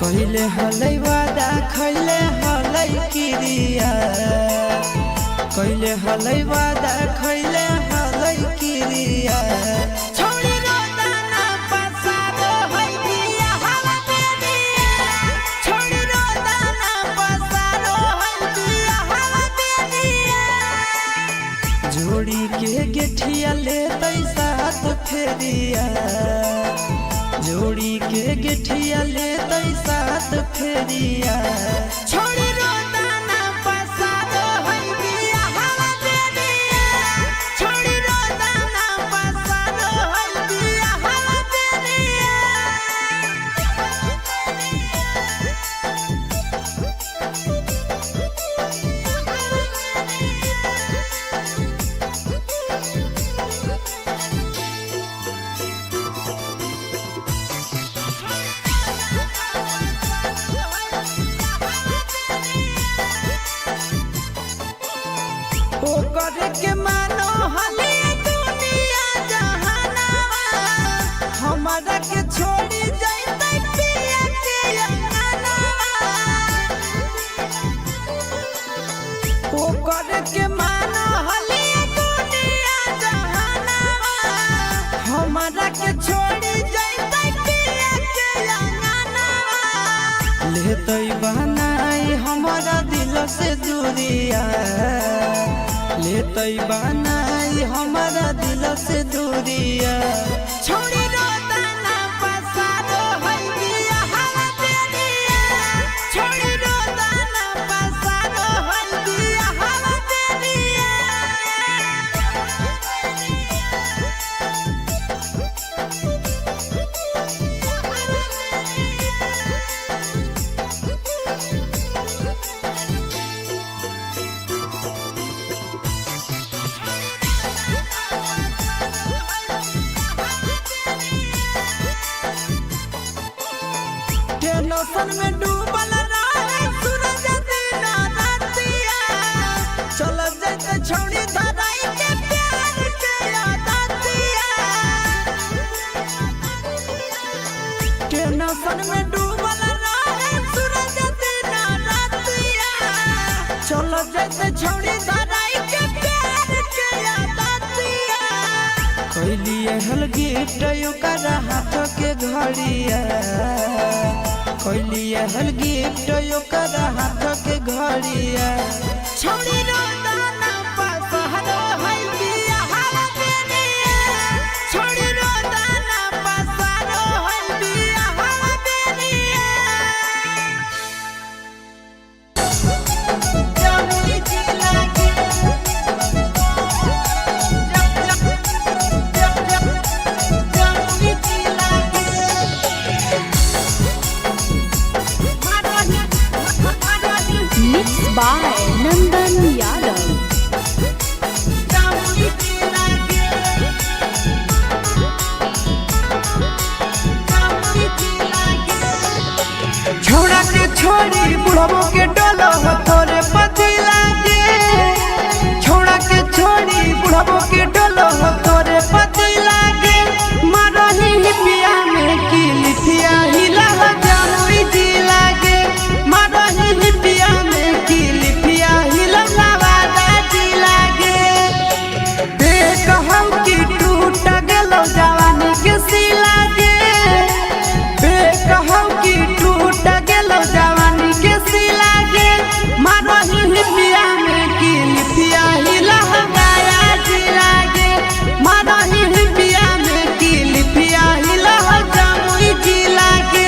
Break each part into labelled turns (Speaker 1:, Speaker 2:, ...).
Speaker 1: कहिले हलै वादा खैले हलै किरिया कहिले हलै वादा खैले हलै किरिया छोड़ी रोदाना पसारो है दिया हवा दे दिया छोड़ी रोदाना पसारो है दिया हवा दे दिया जोड़ी के गेठिया ले साथ फेरिया जोड़ी के गेठिया ले साथ फेरिया छोड़ी रोदाना पसारो है दिया हवा दे दिया छोड़ी रोदाना पसारो है दिया हवा दे दिया ओ करे के मानो हले दुनिया जहानावा हमारा के छोड़ी जाइते पिया के अंगनावा ओ करे के मानो हले दुनिया जहानावा हमारा के छोड़ी जाइते पिया के अंगनावा लेतई बनाई हमारा दिल से दूरिया लेतई बनाई हमारा दिल से दूरिया छोड़ी रोदाना पसारो है दिया हवा दे दिया छोड़ी रोदाना पसारो है दिया हवा दे दिया टेंशन में डूबल रहे सूरज दिन रातिया चल जाते छोड़ी धराई के प्यार के आदतिया टेंशन में डूबल रहे सूरज दिन रातिया चल जाते छोड़ी धराई के प्यार के आदतिया कैलिए हल गिफ्ट ओकर हाथ के घड़िया कैलिए हल गिफ्ट ओकर हाथ के घड़िया छोड़ी रोदाना पसारो है दिया हवा दे दिया छोड़ी रोदाना पसारो है दिया हवा दे दिया जमुई जिला के जमुई जिला के
Speaker 2: Mixed by Nandan Yadav.
Speaker 1: छोड़ा के छोड़ी बुढ़बो के डोलो तोरे पति लागे छोड़ा के छोड़ी बुढ़बो के डोलो तोरे पति लागे मरही पिया में की लिथिया हिला जमुई जिला के मरही पिया में की लिथिया हिला वादा जिला के देख हम की टूट गेलो जवानी के सिला के देख हम की टूट गेलो जवानी के सिला के मरही पिया में की लिथिया हिला गाया जिला के मरही पिया में की लिथिया हिला जमुई जिला के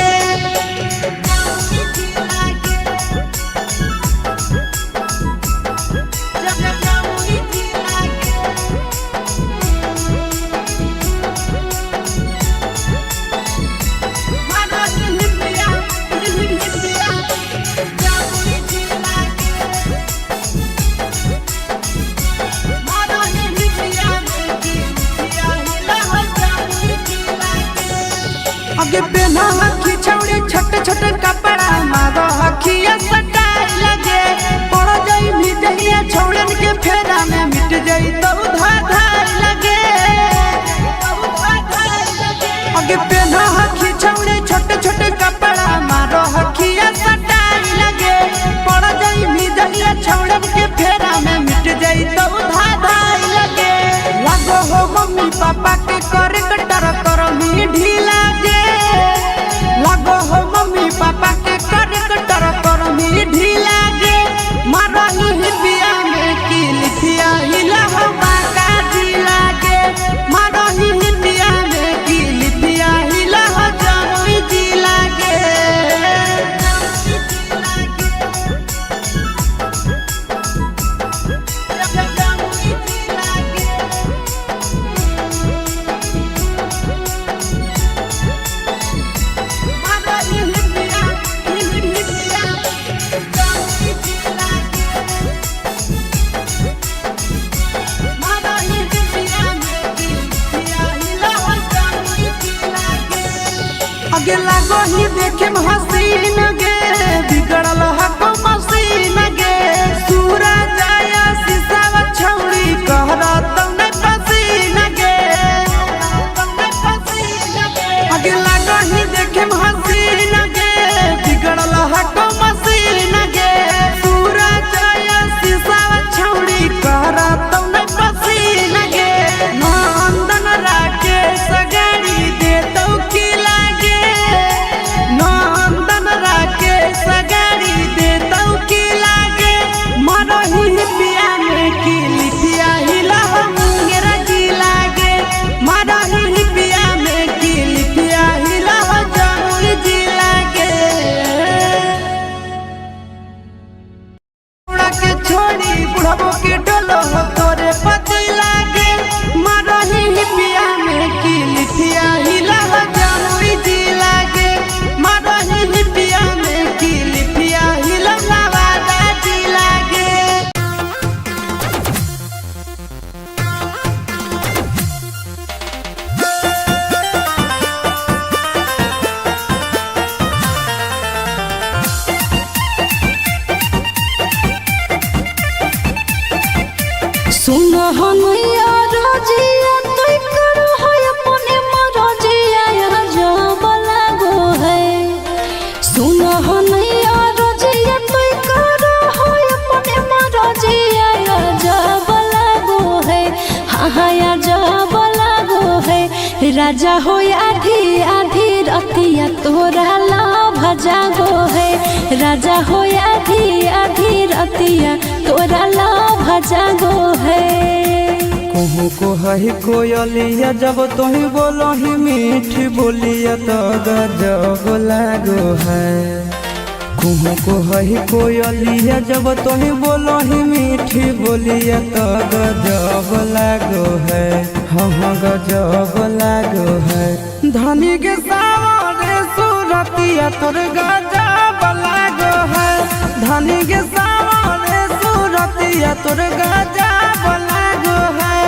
Speaker 1: आगे पहना हखी छौड़ी छोटे छोटे कपड़ा मारो हखिया सटाई लगे पड़ जाई भी जहिया छौड़न के फेरा में मिट जाई तो धाधाई लगे आगे पहना हखी छौड़ी छोटे छोटे कपड़ा मारो रहखिया सटाई लगे पड़ जाई मिजलिया छौड़ब के फेरा में मिट जाई तो धाधाई लगे लगो हो मम्मी पापा के करे कटर कर मी ढीला गे लगो हो मम्मी पापा के करे कटर कर मी ढीला गे मारही हिबिया में की लिखिया हिला हो बाका ढीला गे मारही हिबिया में की लिखिया हिला हो जामुई ढीला गे आगे लागो ही देखे हसीन गे बिगड़ल हको मसीन गे सूरज आया शीशा छौड़ी कहरा तौने पसीन गे आगे लागो ही देखे हसीन गे बिगड़ल हको मसीन गे सूरज आया शीशा छौड़ी कहरा तौने पसीन गे नंदन राके सगाड़ी दे तो की लागे नंदन राके सगाड़ी दे तो की लागे मरही पिया में की लिखिया हिला मुंगेरा जी लागे मरही पिया में की लिखिया हिला जमुई जी लागे के छोड़ी बुढ़बो के डोलो तोरे पति लागे मरही पिया में की लिखिया हिला जमुई जी लागे मरही पिया में की लिखिया हिला नवादा जी लागे
Speaker 2: सुन हनैया रजिया तोय करो है अपने मरजिया जब लागो है सुन हनैया रजिया तोय करो है अपने मरजिया जब लागो है हाँ जब लागो है राजा हो आधी आधी रतिया तोरा लाभ जागो है राजा हो आधी आधी रतिया तोरा लाभ जागो है
Speaker 1: कहूँ को है कोयलिया जब तुही बोलो ही मीठी बोलिया तो गजब लागो है कहूँ को है कोयलिया जब तुही बोलो ही मीठी बोलिया तो गजब लागो है हाँ गजब लागो है धनी के सावरे सूरतिया तोर गजब लागो है धनी के सावरे सूरतिया तोर गजब लागो है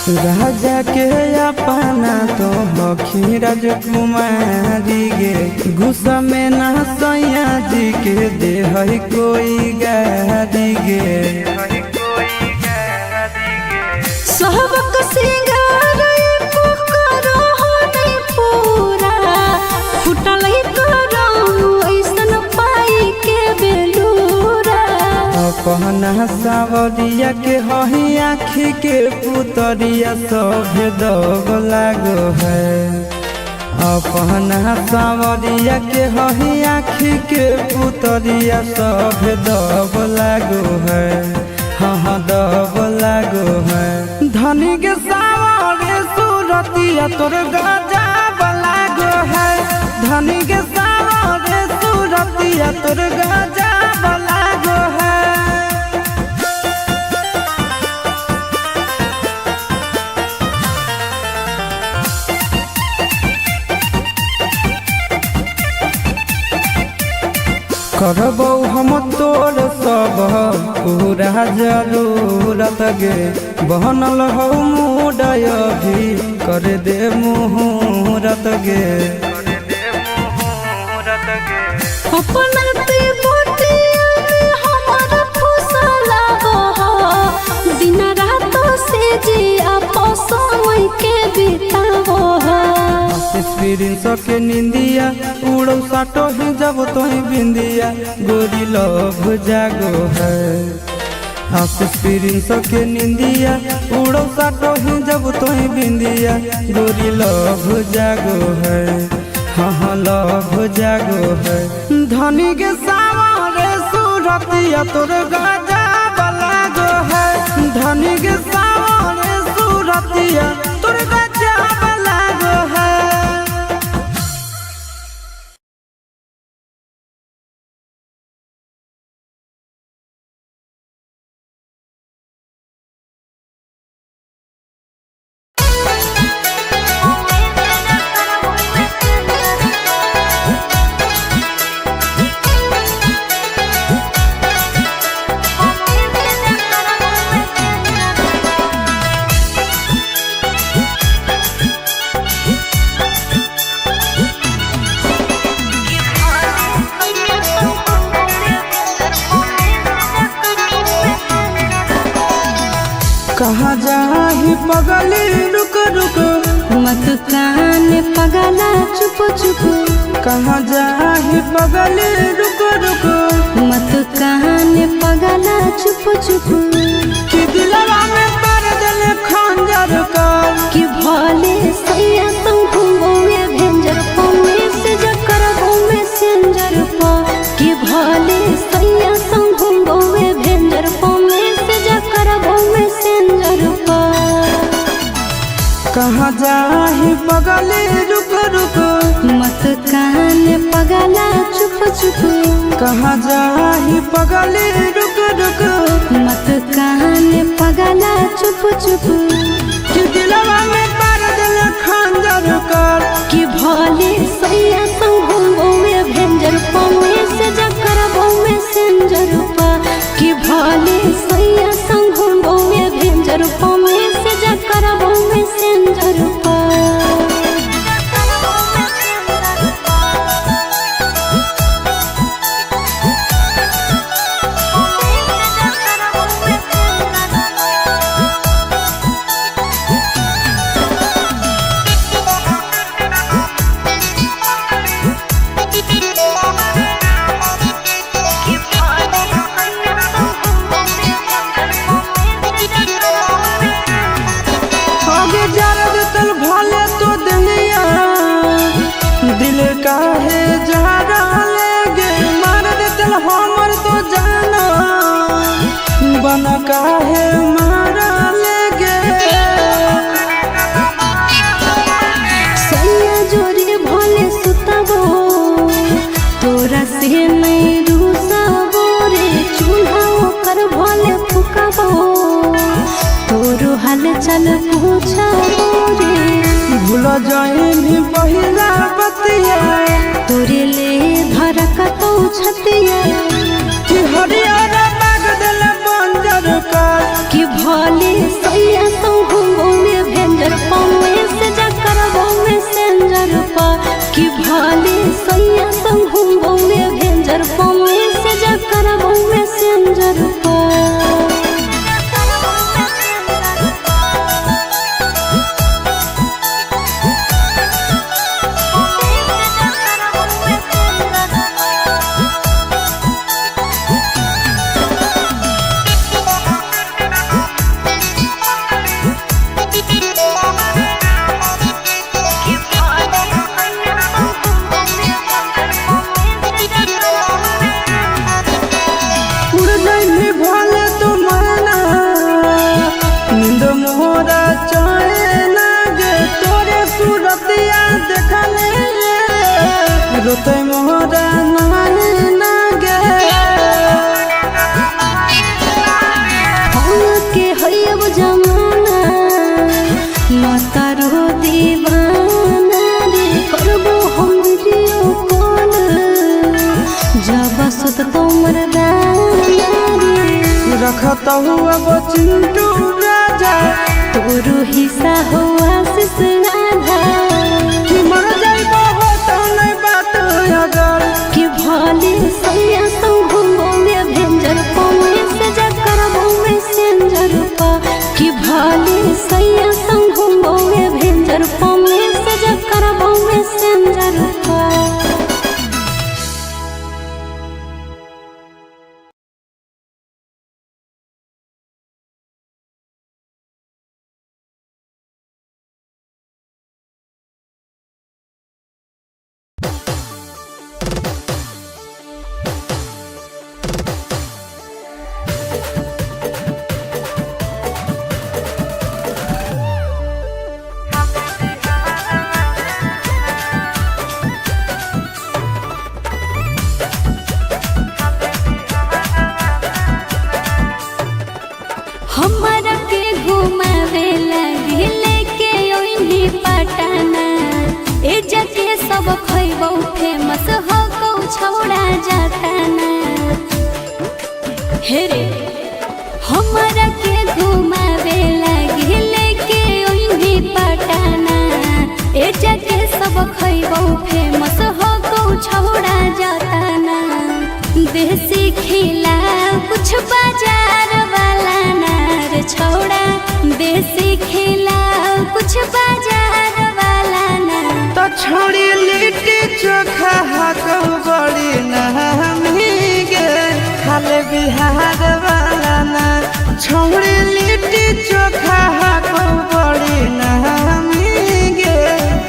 Speaker 1: राजा के अपना तो हखी राजकुमारी गे गुस्सा में ना सैया जी के दे है कोई गारी गे
Speaker 2: सहबक सिंगार एको करो नहीं पूरा फुटल करो ऐसन पाई के बेलूरा
Speaker 1: अपना सावरिया के हही आँखी के पुतरिया सब दग लागो है अपना सावरिया के हही आँखी के पुतरिया सब दग लागो है हाँ दब लागो है धनी के सावरे सूरतिया तोर गजब लागो है धनी के सावरे सूरतिया तोर गजब लागो है करबौ हम तोर सब पूरा जरूरत गे बनल हो मुडय भी कर दे मुहूर्त गे
Speaker 2: अपना ते बोटिया में हमर बितावो हो।
Speaker 1: एक्सपीरियंस के निंदिया उड़ो साटो ही जब तो ही बिंदिया गोरी लव जागो है। एक्सपीरियंस के निंदिया उड़ो साटो ही जब तो ही बिंदिया गोरी लव जागो है। हाँ लव जागो है। धनी के सावरे सूरतिया तोर गाजा बलागो है। धनी के सावरे सूरतिया तोर गाजा बलागो है। कहाँ जाही पगली रुक रुक
Speaker 2: मत कान पगला चुप चुप।
Speaker 1: कहाँ जाही पगली रुक रुक
Speaker 2: मत कान पगला चुप चुप।
Speaker 1: कि दिलवा में पर दिल खंजर कर
Speaker 2: कि भले सैया तुम घूमोगे भेंजर पौने से जकर घूमे सेंजर पा। कि भले सैया तुम घूमोगे भेंजर पौने से जकर घूमे सेंजर पा।
Speaker 1: कहाँ जाही पगली रुक रुक
Speaker 2: मत कान पगला चुप चुप।
Speaker 1: कहाँ जाही पगली रुक रुक
Speaker 2: मत कान पगला चुप चुप।
Speaker 1: कि दिलवा में पर दिल खंजर कर
Speaker 2: कि भले सैया तुम घूमोगे भेंजर पौने से जकर घूमे सेंजर पा। कि भले सैया तुम घूमोगे भेंजर पौने से जकर घूमे सेंजर पा।
Speaker 1: आगे जरद तल भले तो दुनिया दिल काहे जहरा लेगे मार दे तल हमर तो जाना बन काहे मारा लेगे।
Speaker 2: सैया जोरी भले सुतबो तोरा से नहीं रूसबो रे। चूल्हा ओकर भले फुकबो तोरो हाल चल पूछबो रे।
Speaker 1: भूल जाइनी पहिला बतिया
Speaker 2: तोरे ले धरकतौ छतिया।
Speaker 1: कि हरियर बाग दिल बंजर कर
Speaker 2: कि भले सैया तुम घूमोगे भेंजर पौने से जकर घूमे सेंजर पा। कि भले सैया तुम घूमोगे भेंजर पौने से जकर घूमे सेंजर पा।
Speaker 1: उड़ जाइनी भले तो माना नींद मोरा चाहे लागे तोरे सूरतिया देखले रोते मोरा नाहे लागे।
Speaker 2: के हयब जमाना माता रो दीवाना रे। करबो हम वीडियो कॉल जब सुत तोमर दाना रे।
Speaker 1: रखता हुआ वो चिंटू राजा
Speaker 2: तोरो हिस्सा हो आशीष राधा।
Speaker 1: कि मर जाइबो हो तो नहीं बात अगर
Speaker 2: कि भले सैया तुम घूमोगे भेंजर पौने से जकर घूमे सेंजर पा। कि भले सैया तुम घूमोगे भेंजर देसी खिला कुछ बाजार वाला नार छोड़ा, देसी खिला कुछ बाजार वाला नार।
Speaker 1: तो छोड़ी लिट्टी चोखा हाको बड़ी नहमी गे खाले बिहार वाला ना। छोड़ी लिट्टी चोखा हाको बड़ी नहमी गे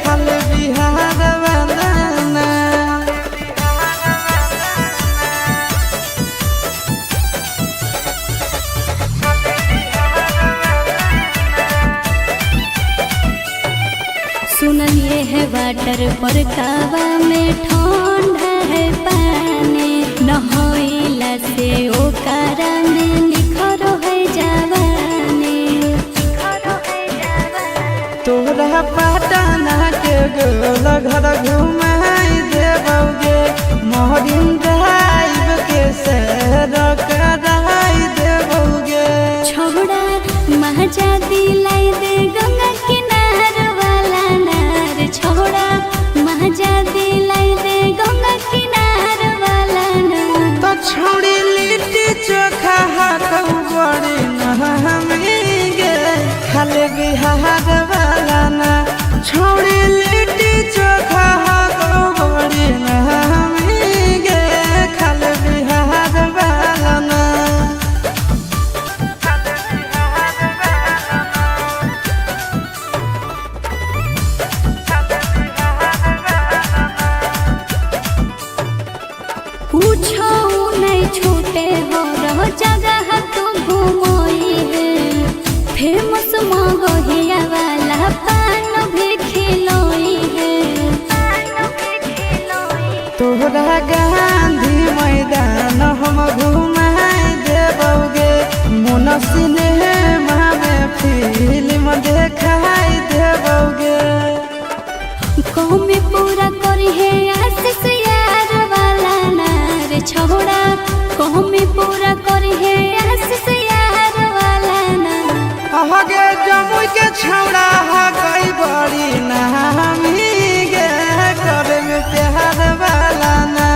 Speaker 1: खाले बिहार वाला ना।
Speaker 2: सुनिए है वाटर पर कावा में ठंडा है पानी, नहाइला से ओकरा में निखरो है जवानी।
Speaker 1: तोरा पटना के गोल घर घुमाई देबोगे, मोहरिन ड्राइव के सैर कराई देबोगे।
Speaker 2: छोड़ा महजा दिलाई दे गंगा किनार वाला नार, छोड़ा महजा दिलाई दे गंगा किनार वाला नार।
Speaker 1: तो छोड़ी लिट्टी चोखा हाको बड़ी नहमी गे खाले बिहार वाला ना। छोड़ी लिट्टी चोखा हाको बड़ी नहमी गे खाले बिहार वाला ना।
Speaker 2: पूछो नहीं छूटे हो रहो जगह तू घूमोई है, फेमस मगहिया वाला पान भी खिलोई है।
Speaker 1: तोहरा गांधी मैदान हम घुमाई देबोगे, मोन सिनेमा में फिल्म देखाई देबोगे।
Speaker 2: कौमी पूरा करी है आशीष यार वाला नार, छोड़ा कौमी पूरा करी है आशीष यार वाला नार।
Speaker 1: आगे जमुई के छौड़ा गई बड़ी नहमी गे करे में प्यार वाला ना।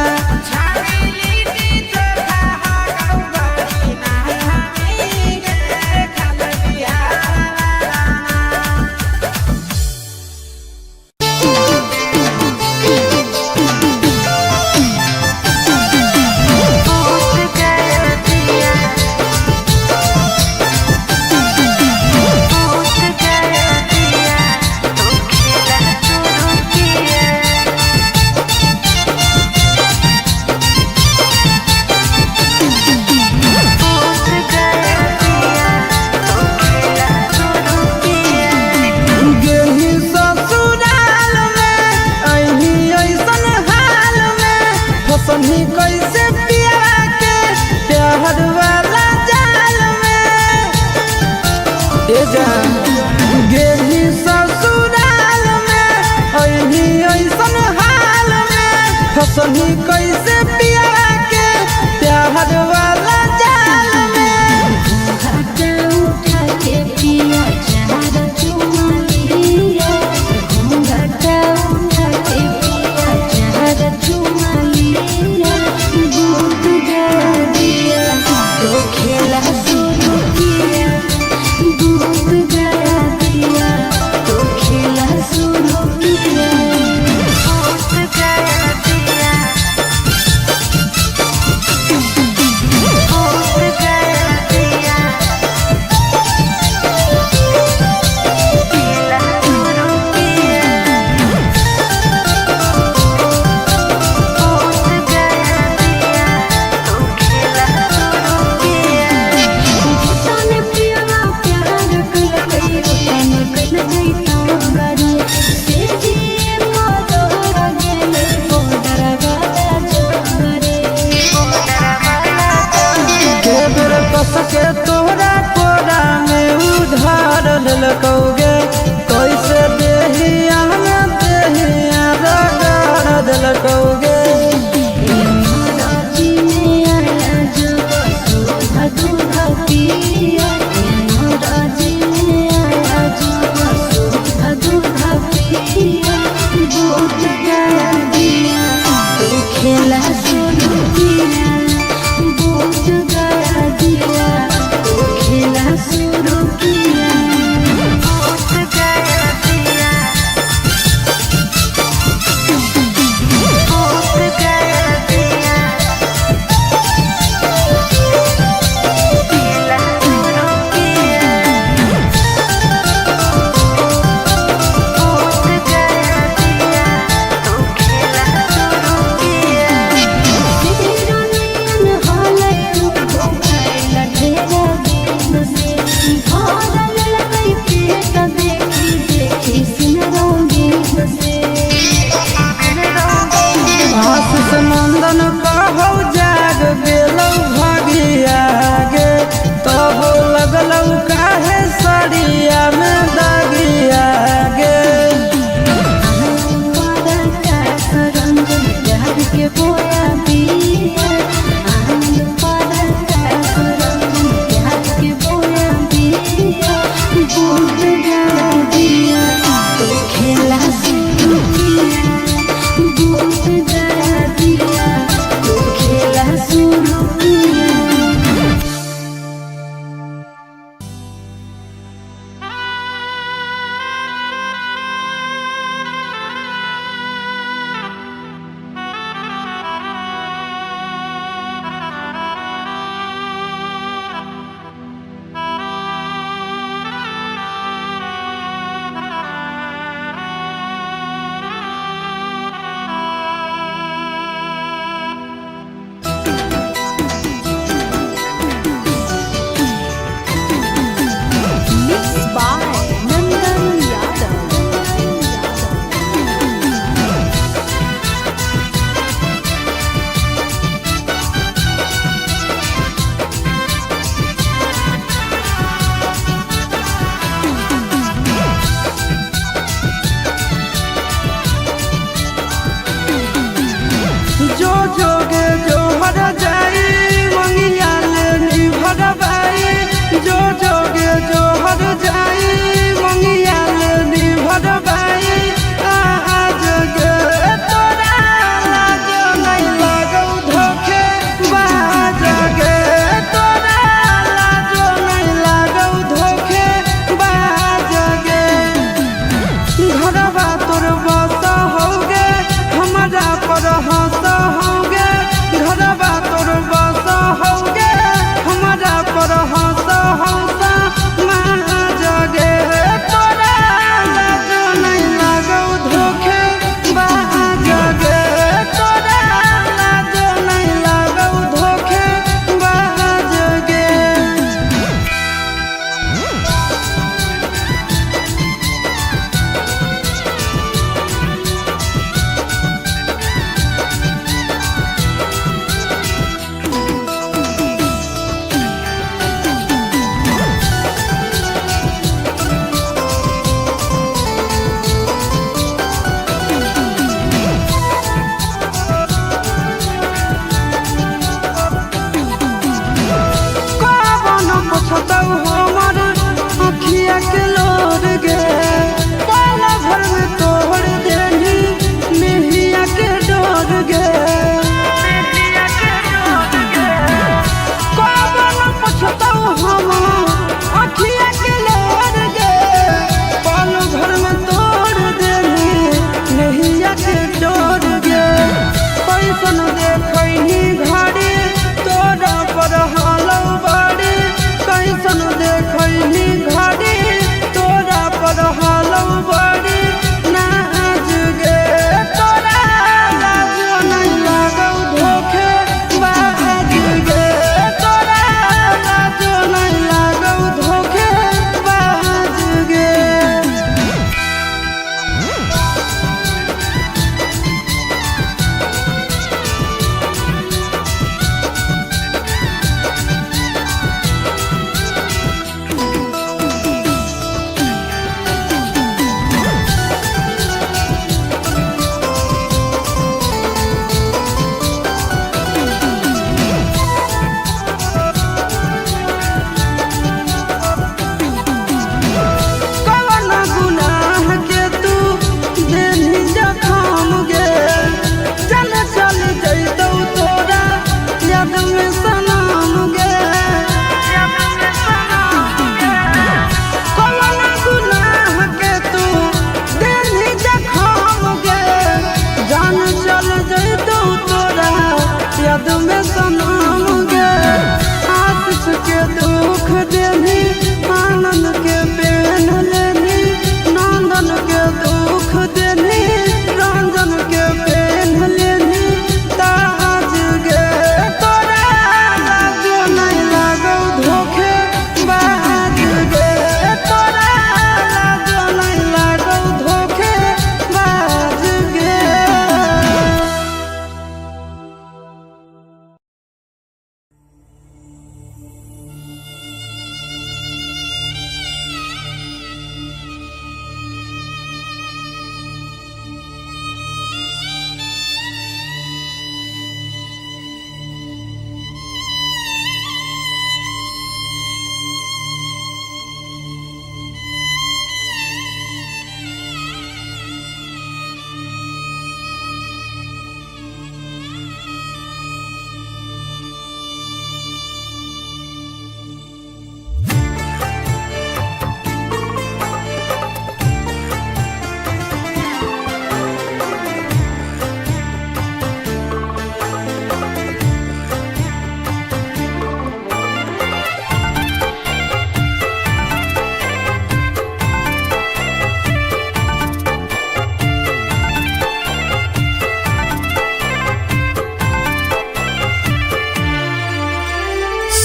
Speaker 1: कैसे पिया के प्यार वाला जाल में गेली ससुराल में अही ऐसन हाल में फसनी कैसे पिया के प्यार वाला जाल में।
Speaker 2: घाटा उठा के पिया चार चुमालिया, घाटा उठा के पिया चार चुमालिया। दूध गया दिया तो खेला शुरू किया, दूध गया दिया तो खेला शुरू किया। दूध गया दिया, दूध गया दिया, खेला शुरू किया। दूध गया दिया तो खेला शुरू किया। तने पिया प्यार कर गई तन कर गई तांगरी, से जी मोर गेले बॉर्डर वाला जोगरे, बॉर्डर वाला
Speaker 1: के बेर कस के तोहरा कोरा में उधार ललकौगे, कैसे देहिया में देहिया रगड़ दिलकौगे।
Speaker 2: राजी में आया जो सुधा दूधा पिया, राजी में आया जो सुधा दूधा पिया। दूध गया दिया तो खेला शुरू किया,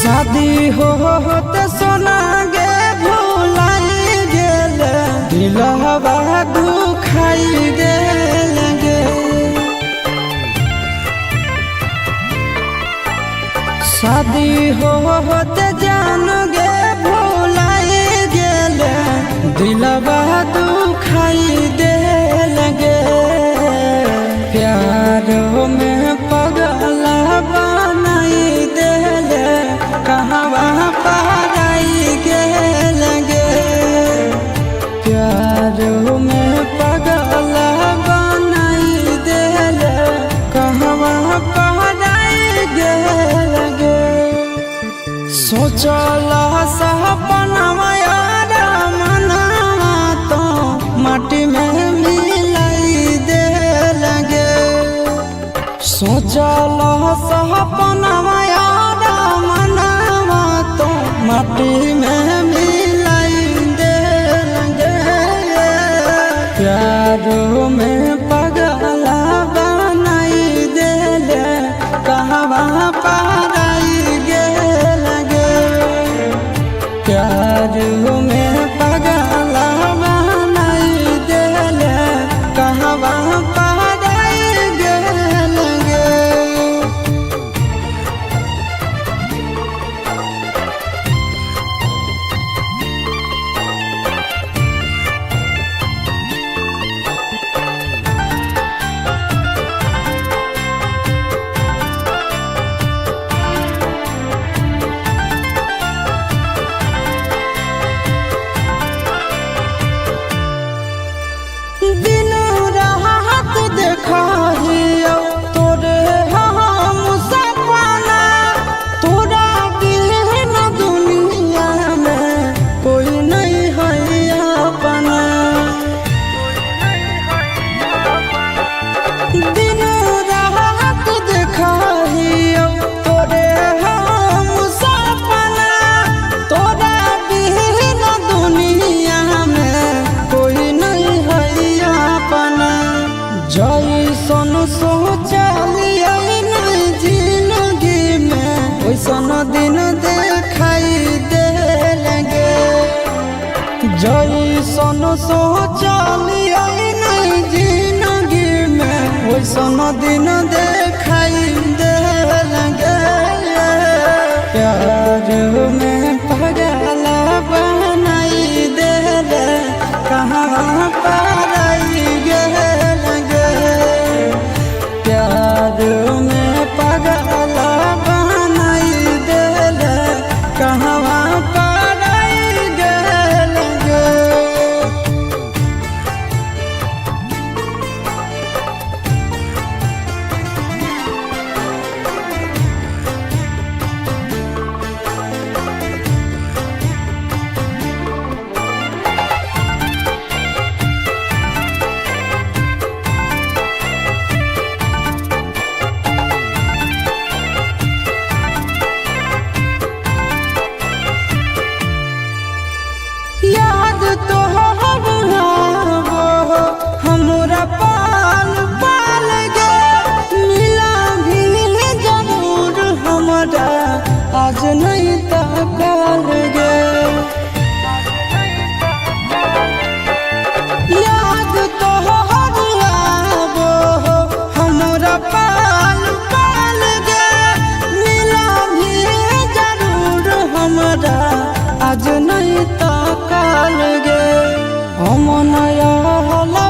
Speaker 1: शादी होते सोना गे भुलाई गेल दिलवा दुखाई गेल गे शादी होते जान गे भुलाई गेल दिलवा दुखाई देल गे प्यार में पगला बनाई देल कहवा पराई गेल गे प्यार में पगला बनाई देल कहवा पराई गेल गे सोचला सपनवा यार मनवा तो माटी में मिलाई देल गे सोचला सपनवा यार मनवा तो माटी में मिलाई देल गे प्यार में पगला बनाई देल कहवा पराई गेल गे प्यार में पगला बनाई देल कहवा पराई गेल गे दिन रात देखियो तोरे हम सपना तोरा बिन दुनिया में कोई नहीं है अपना दिन रात देखियो तोरे हम सपना तोरा बिन दुनिया में कोई नहीं है अपना जैसन सोचलिए नहीं जिंदगी में वैसन दिन देखाई देल गे जैसन सोचलिए नहीं जिंदगी में वैसन दिन देखाई देल गे प्यार में पगला बनाई देल कहाँ पराई गेल गे प्यार में पगला बनाई देल कहवा पराई गेल गे याद तो हमरा पाल पाल गे मिला भी जरूर हमरा आज नहीं तकाल गे याद तो हमरा पाल पाल गे मिला भी जरूर हमरा आज नहीं तकाल गे हम नया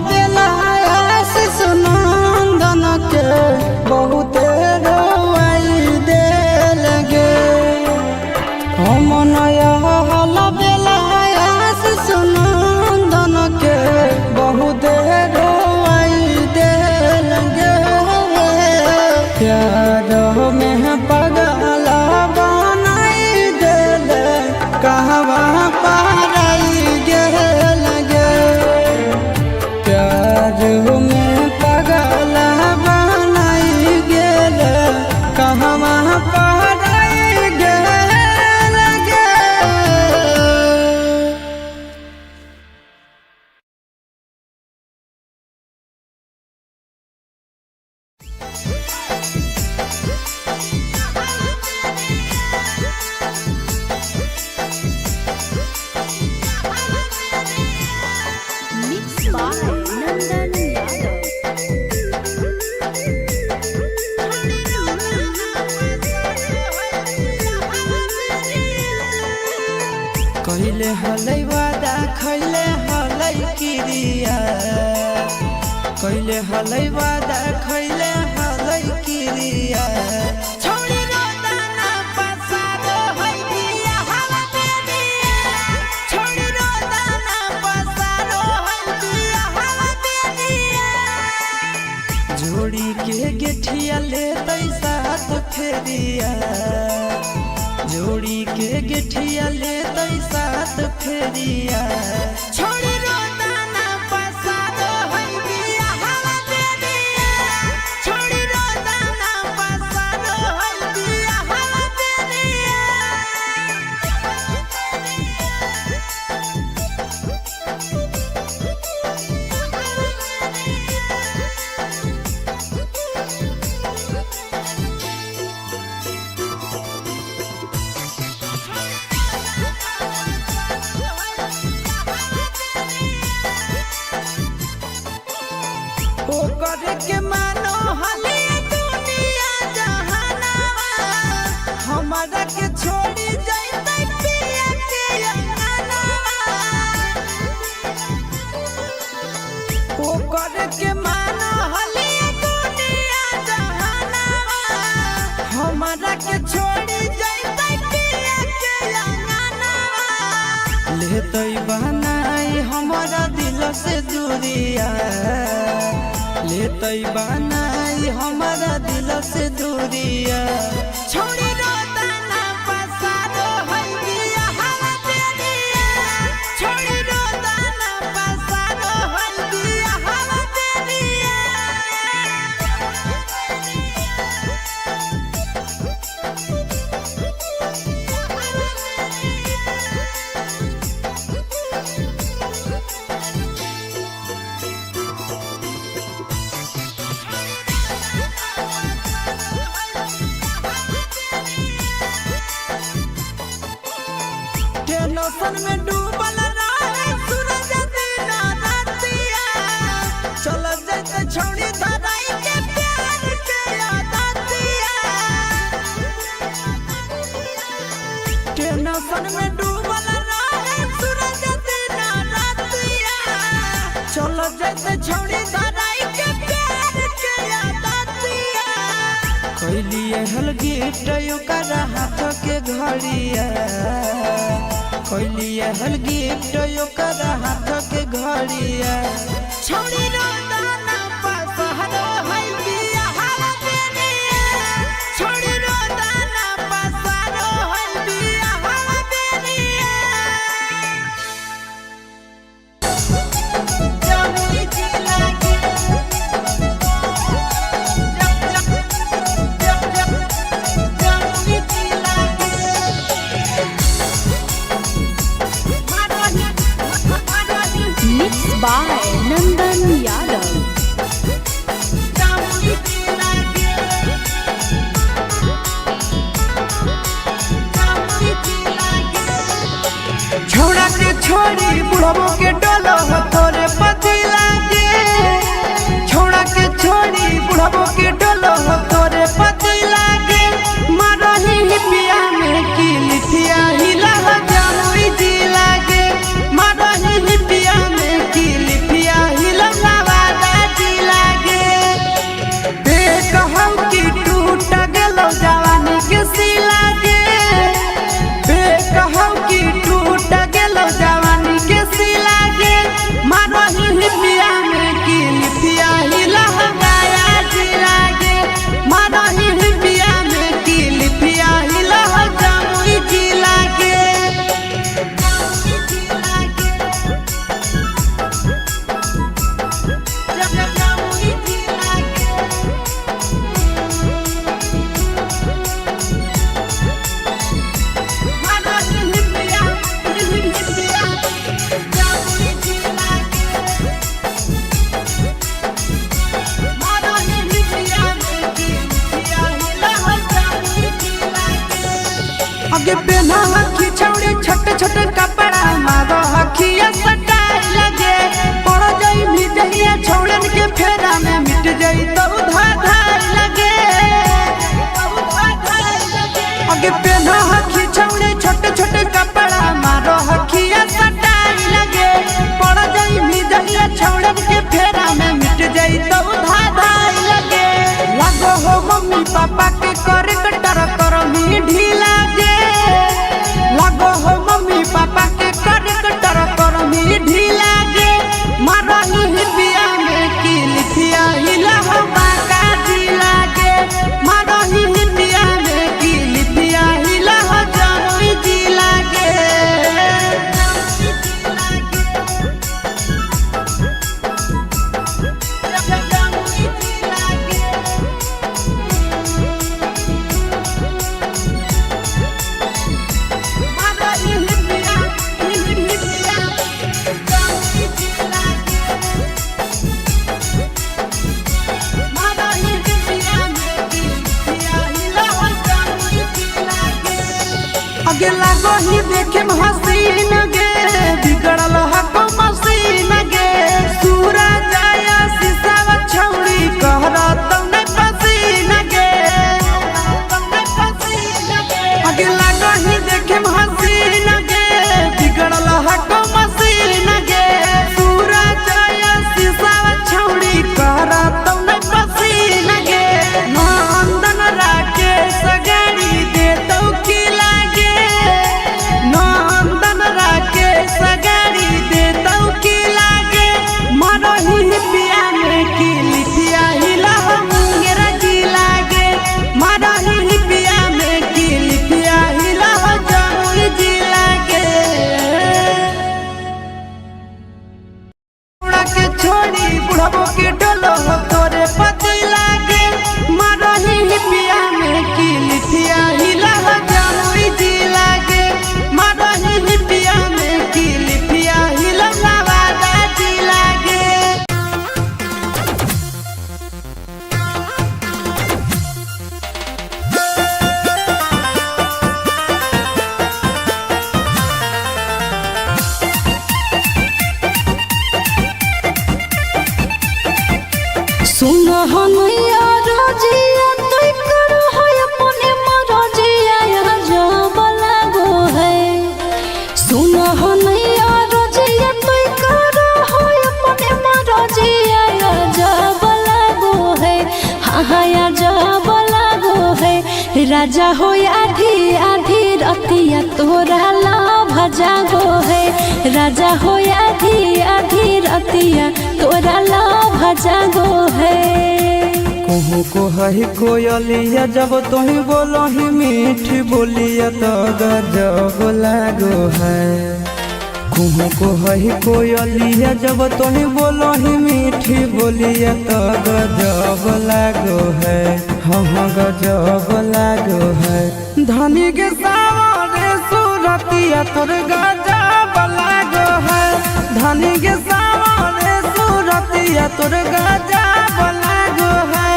Speaker 1: बेला आशीष नंदन के बहुत रोवाई देल गे हम नया बेला आशीष नंदन के बहुत रोवाई देल गे प्यार में पगला बनाई देल कहवा पराई गेल गे प्यार में पगला बनाई गेल कहवा पराई गेल गे कहले हलै वादा खैले हलै किरिया कहले हलै वादा खैले हलै किरिया छोड़ी रोदा ना पसारो है दिया हवा दे दिया छोड़ी रोदा ना पसारो है दिया हवा दे दिया जोड़ी के गेठिया ले तैसा तो फेरिया जोड़ी के गेठिया ले तैसा तो फेरिया छोड़ी रोदा ना पसारो है दिया हवा दे दिया छोड़ी रोदा ना पसारो है दिया हवा दे दिया ओ करे के मानो हले दुनिया जहानावा हमारा के छोड़ी जाइते पिया के अंगनावा ओ करे के मानो हले दुनिया जहानावा हमारा के छोड़ी जाइते पिया के अंगनावा लेतै बनाई हमारा दिल से दूरिया लेतै बनाई हमारा दिल से दूरिया छोड़ी रोदा ना पसारो है दिया हवा दे दिया छोड़ी रोदा ना पसारो है दिया हवा दे दिया टेंशन में डूबल रहे सूरज दिन रातिया चल जाते छोड़ी धराई के प्यार के आदतिया टेंशन में डूबल रहे सूरज दिन रातिया चल जाते छोड़ी धराई के प्यार के आदतिया कैलिए हल गिफ्ट ओकर हाथ के घड़िया कैलिए हल गिफ्ट ओकर हाथ के घड़िया छोड़ी रोदा ना पसारो है दिया हवा दे दिया छोड़ी रोदा ना पसारो है दिया हवा दे दिया जमुई जिला के जमुई जिला के
Speaker 2: Mixed by Nandan Yadav.
Speaker 1: Jamui जिला के जमुई जिला के छोड़ा के छोड़ी बुढ़बो के डोलो तोरे पति लागे छोड़ा के छोड़ी बुढ़बो के डोलो तोरे पति लागे मारही पिया में की लिथिया हिला जमुई जिला के मारही पिया में की लिथिया हिला वादा जिला के कहम की टूट गेलो जवानी के सिला के कहम की टूट गेलो जवानी के सिला के मारही पिया में की लिथिया हिला गाया जिला के मारही पिया में की लिथिया हिला जमुई जिला के जमुई जिला के जमुई जिला के आगे पहना हकी छौड़ी छोटे छोटे कपड़ा मारो हकिया सटाई लगे पड़ जाई भी जहिया छौड़न के फेरा में मिट जाई तो उधार लगे आगे पहना हखी छौड़े छोटे छोटे कपड़ा मारो हखिया सटाई लगे पड़ जाई मिजलिया छौड़न के फेरा में मिट जाई तो धाधाई लगे लगो हो मम्मी पापा के करे कटर कर मी ढीला गे लगो हो मम्मी पापा के करे कटर कर मी ढीला गे मारो ही बिया में की लिखिया हिला हो बाका ढीला गे मारो ही बिया में की लिखिया हिला हो जामुई ढीला गे आगे लागो ही देखे हसीन गे बिगड़ल हको मसीन गे सूरज आया शीशा छौड़ी कहरा तने पसीन गे आगे लागो ही देखे हसीन गे बिगड़ल हको मसीन गे सूरज आया शीशा छौड़ी कहरा तने पसीन गे नंदन राके सगाड़ी दे तो की लागे नंदन राके सगाड़ी दे तो की लागे मारो ही पिया में की लिखिया हिला मुंगेरा जी लागे मारो ही पिया में की लिखिया हिला जामुई जी लागे उड़ा के छोड़ी बुढ़बो के डोलो तोरे पति लागे मारो ही पिया में की लिखिया हिला जामुई जी लागे मारो ही पिया में की लिखिया हिला नवादा जी लागे
Speaker 2: सुन हनैया रजिया तोय करो है अपने मरजिया यहाँ जब लागो है सुन हनैया रजिया तोय करो है अपने मरजिया यहाँ जब लागो है हाँ यहाँ जब लागो है राजा हो आधी आधी रतिया तोरा लाभ जागो है राजा हो आधी आधी रतिया तोरा लाभ जागो है
Speaker 1: कहूँ को है कोयलिया जब तुही बोलो ही मीठी बोलिया तो गजब लागो है कहूँ को है कोयलिया जब तुही बोलो ही मीठी बोलिया तो गजब लागो है हाँ गजब लागो है धनी के सावरे सूरतिया तोर गजब लागो है धनी के सावरे सूरतिया तोर गजब लागो है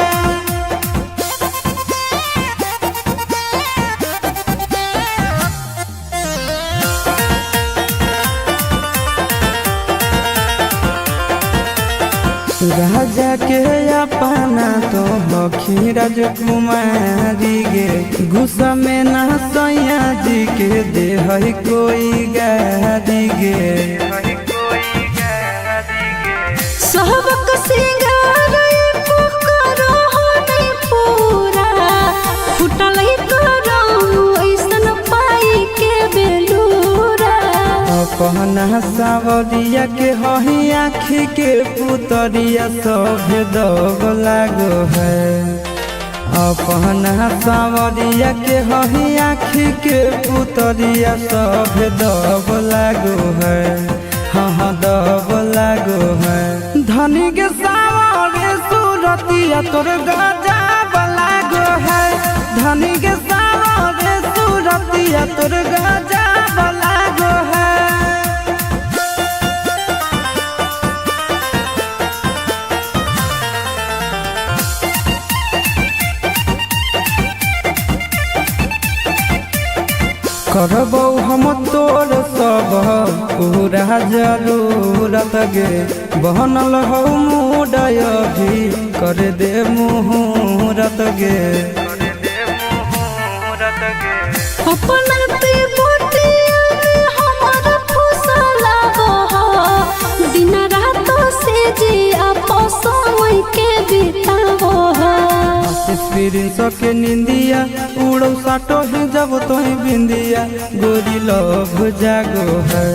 Speaker 1: राजा के अपना तो हखी राजकुमारी गे गुस्सा में ना सैया जी के दे है कोई गारी गे
Speaker 2: सबक सिंगार करो नहीं पूरा फुटल करो ऐसन पाई के बेलूरा
Speaker 1: अपना सावरिया के हही आँखी के पुतरिया सब दब लागो है अपना सावरिया के हही आँखी के पुतरिया सब दब लागो है हाँ दब लागो है धनी के सावरे सूरतिया तोर गजब लागो है धनी के सावरे सूरतिया तोर गजब लागो है करबौ हम तोर सब पूरा जरूरत गे बनल हो मुडय भी कर दे मुहूर्त गे
Speaker 2: अपना पे बोटिया में हमारा फुसला बह दिन रात से जिया समय के बितावो
Speaker 1: एक्सपीरियंस के निंदिया उड़ो साटो ही जब तो ही बिंदिया गोरी लव जागो है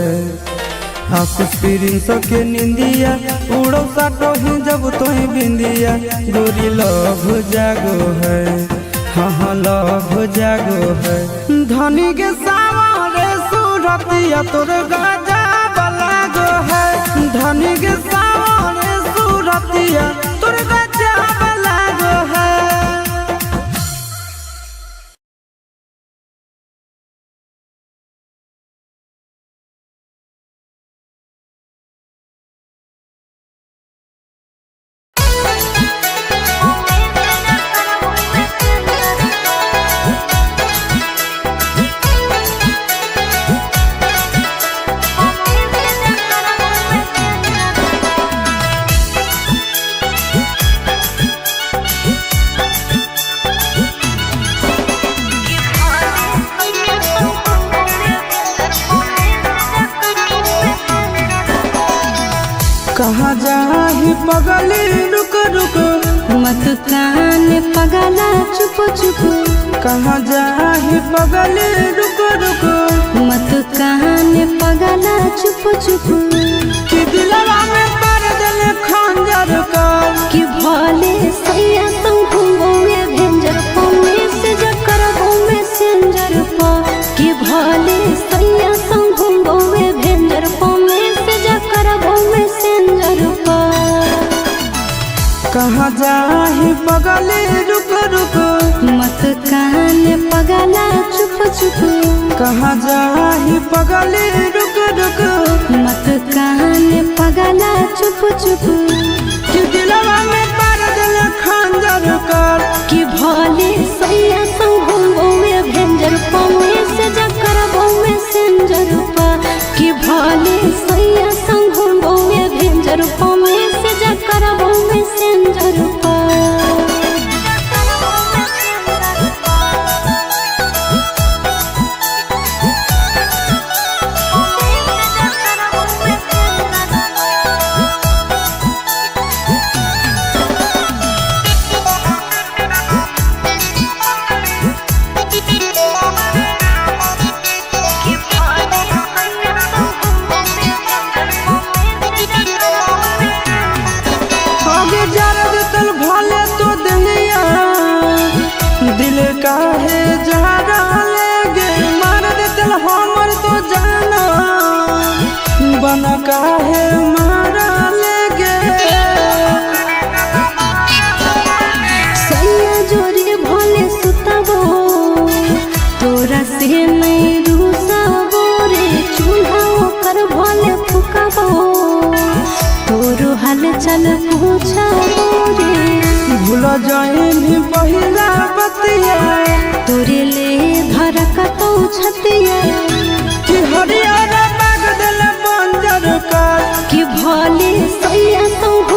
Speaker 1: एक्सपीरियंस के निंदिया उड़ो साटो ही जब तो ही बिंदिया गोरी लव जागो है हाँ लव जागो है धनी के सावरे सूरतिया तोर गाजा बलागो है धनी के सावरे सूरतिया तोर गाजा बलागो है। कहाँ जाही पगली रुक रुक
Speaker 2: मत कान पगला चुप चुप
Speaker 1: कहाँ जाही पगली रुक रुक
Speaker 2: मत कान पगला चुप चुप
Speaker 1: कि दिलवा में पर दिल खंजर कर
Speaker 2: कि भले सैया तुम घूमोगे भेंजर पौने से जकर में सेंजर पा कि भले सैया तुम घूमोगे भेंजर पौने से जकर में सेंजर पा
Speaker 1: कहाँ जाही पगली रुक रुक
Speaker 2: मत कान पगला चुप चुप
Speaker 1: कहाँ जाही पगली रुक रुक
Speaker 2: मत कान पगला चुप चुप
Speaker 1: कि दिलवा में पर दिल खंजर कर
Speaker 2: कि भले सैया संग में भेंजर पौने से जकर में सेंजर पा कि भले सैया संग में भेंजर पौने से जकर में सेंजर पा
Speaker 1: आगे जरद तल भले तो दुनिया दिल काहे जहरा लेगे मार दे तल हमर तो जाना बन काहे मारा लेगे
Speaker 2: सैया जोरी भले सुतबो तोरा से नहीं रूसबो रे चूल्हा ओकर भले फुकबो तोरो हाल चल पूछबो रे
Speaker 1: भूल जाइनी पहिला बतिया
Speaker 2: तोरे ले धरकतौ छतिया
Speaker 1: कि हरियर बाग दिल बंजर कर
Speaker 2: कि भले सैया संग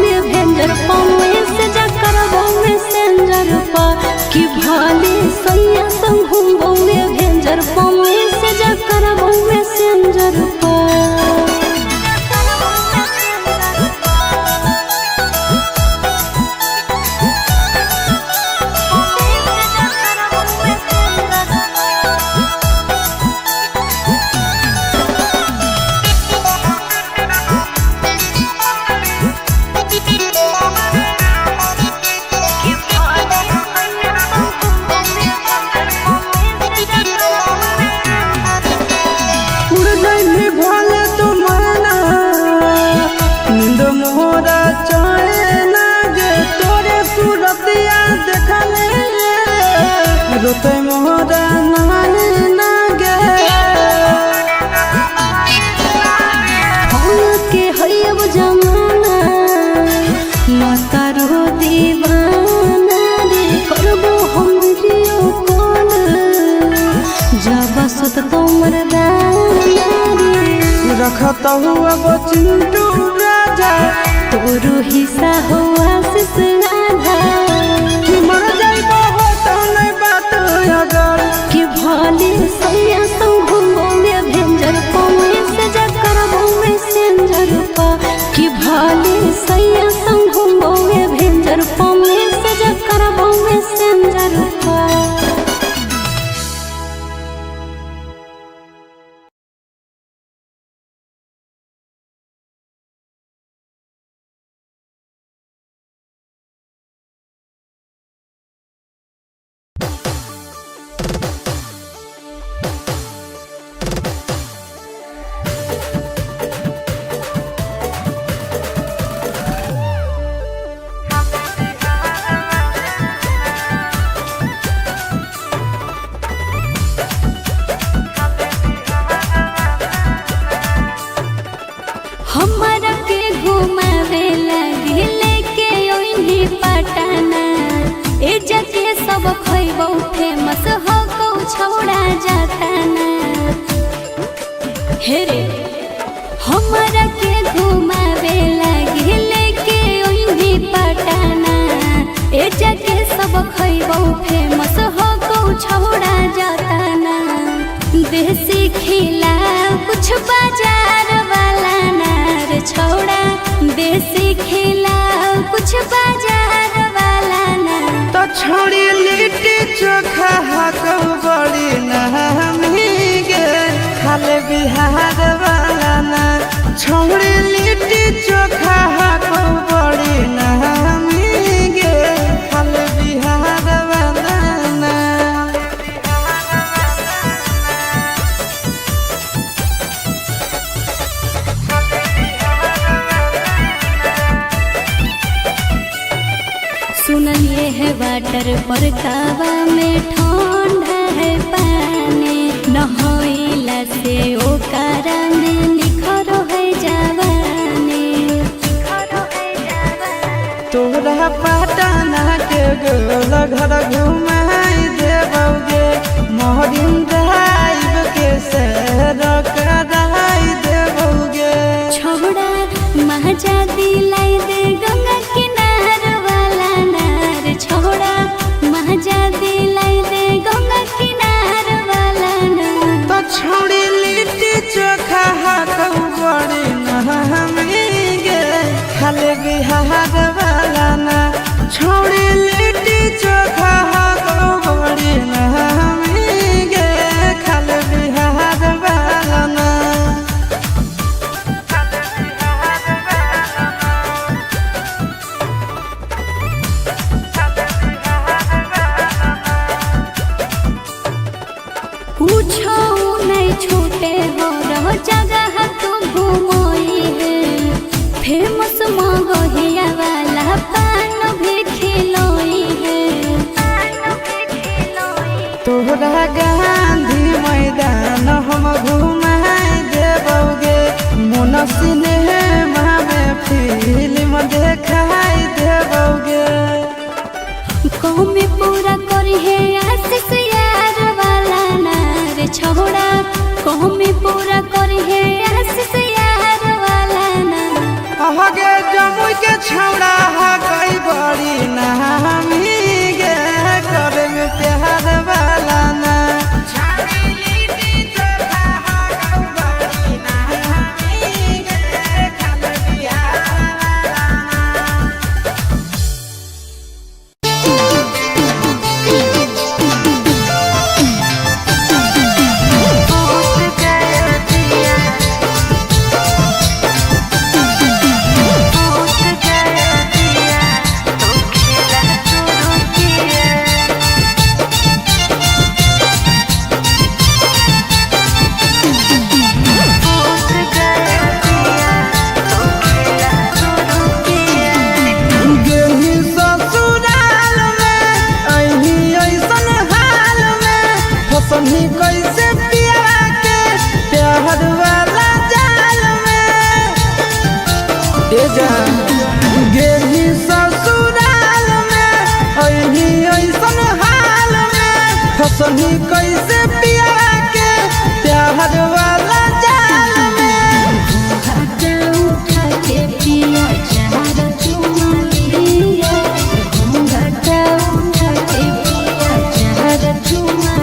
Speaker 2: में भेंजर पौने से जकर में सेंजर पा कि भले सैया संग में भेंजर पौने से जकर में सेंजर पा
Speaker 1: उड़ जाइनी भले तो माना नींद मोरा चाहे लागे तोरे सूरतिया देखले रोते मोरा नाने लागे
Speaker 2: के हयब जमाना माता रो दीवाना रे करबो हम वीडियो कॉल जब सुत तोमर दाना रे
Speaker 1: रखता हुआ वो चिंटू राजा
Speaker 2: तोरो हिस्सा हुआ आधा
Speaker 1: कि मर जाइबो हो तो नहीं बात रगड़
Speaker 2: कि भले सैया संग घूमोगे भेंजर पौवे से जा करबोगे सेंजर पा कि भले सैया संग घूमोगे भेंजर पौवे से जा करबोगे सेंजर पा। हमरा के घुमावे लगे लेके ओइनी पटना ए जके सब खइबो फेमस हो को छौड़ा जाता ना हे रे। हमरा के घुमावे लगे लेके ओइनी पटना ए जके सब खइबो फेमस हो को छौड़ा जाता ना। देसी खिला कुछ बाजार वाला नार छौड़ा देसी खिला कुछ बाजार वाला ना।
Speaker 1: तो छोड़ी लिट्टी चोखा हाको बड़ी नहमी गे खाले बिहार वाला ना। छोड़ी लिट्टी चोखा हाको बड़ी नहमी गे खाले बिहार वाला ना।
Speaker 2: सुनलिए है वाटर पर कावा में ठंडा है पानी नहइला से ओकरा में निखरो है जवानी।
Speaker 1: तोरा पटना के गोल घर घुमाई देबोगे मोहरिन ड्राइव के सैर कराई देबोगे।
Speaker 2: छौड़ा महजा दिलाई दे गंगा किनार वाला नार छौड़ा महजा दिलाई दे गंगा किनार वाला नार।
Speaker 1: तो छोड़ी लिट्टी चोखा हाको बड़ी नहमी गे खाले बिहार वाला ना। छोड़ी लिट्टी चोखा हाको बड़ी नहमी गे खाले बिहार वाला ना।
Speaker 2: पूछो नहीं छूटे हो रहो जगह तू घूमोई है फेमस मगहिया वाला पान भी खिलोई है।
Speaker 1: तोहरा गांधी मैदान हम घुमाई देबोगे मोन सिनेमा में फिल्म देखाई देबोगे।
Speaker 2: कौमी पूरा करी है आशीष यार वाला नार छौड़ा कौमी पूरा करी है आशीष यार वाला नार।
Speaker 1: आगे जमुई के छौड़ा गई बड़ी नहमी गे करे में प्यार वाला ना। सही कैसे पिया के प्यार वाला जाल में ए जान गेली ससुराल में अही ऐसन हाल में फसही कैसे पिया के प्यार वाला जाल में
Speaker 2: घाटा उठा के पिया चार चुमा लिया घाटा उठा के पिया चार चुमा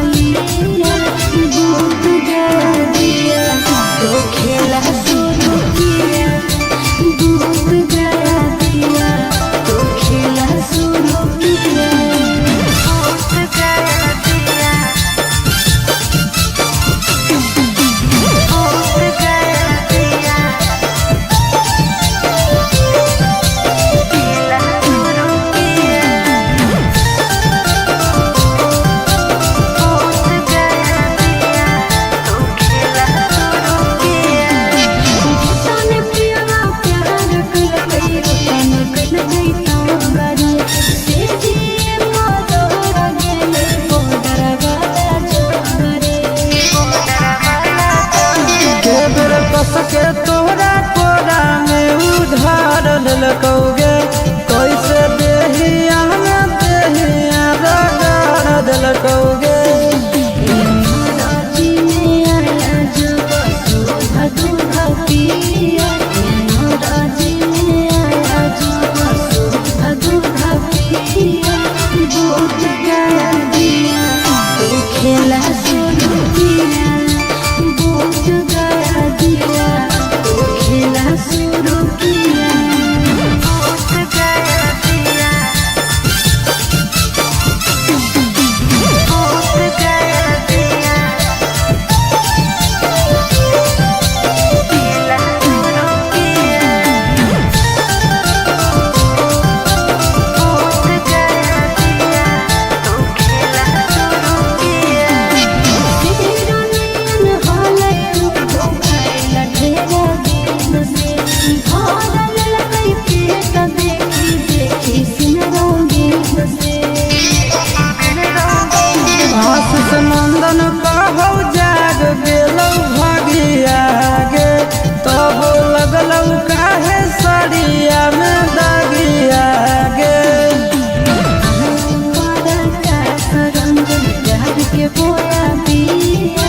Speaker 1: हो जाग गेलौ भागिया गे तब लगलौ काहे सड़िया में दागिया गे
Speaker 2: के बोया दिया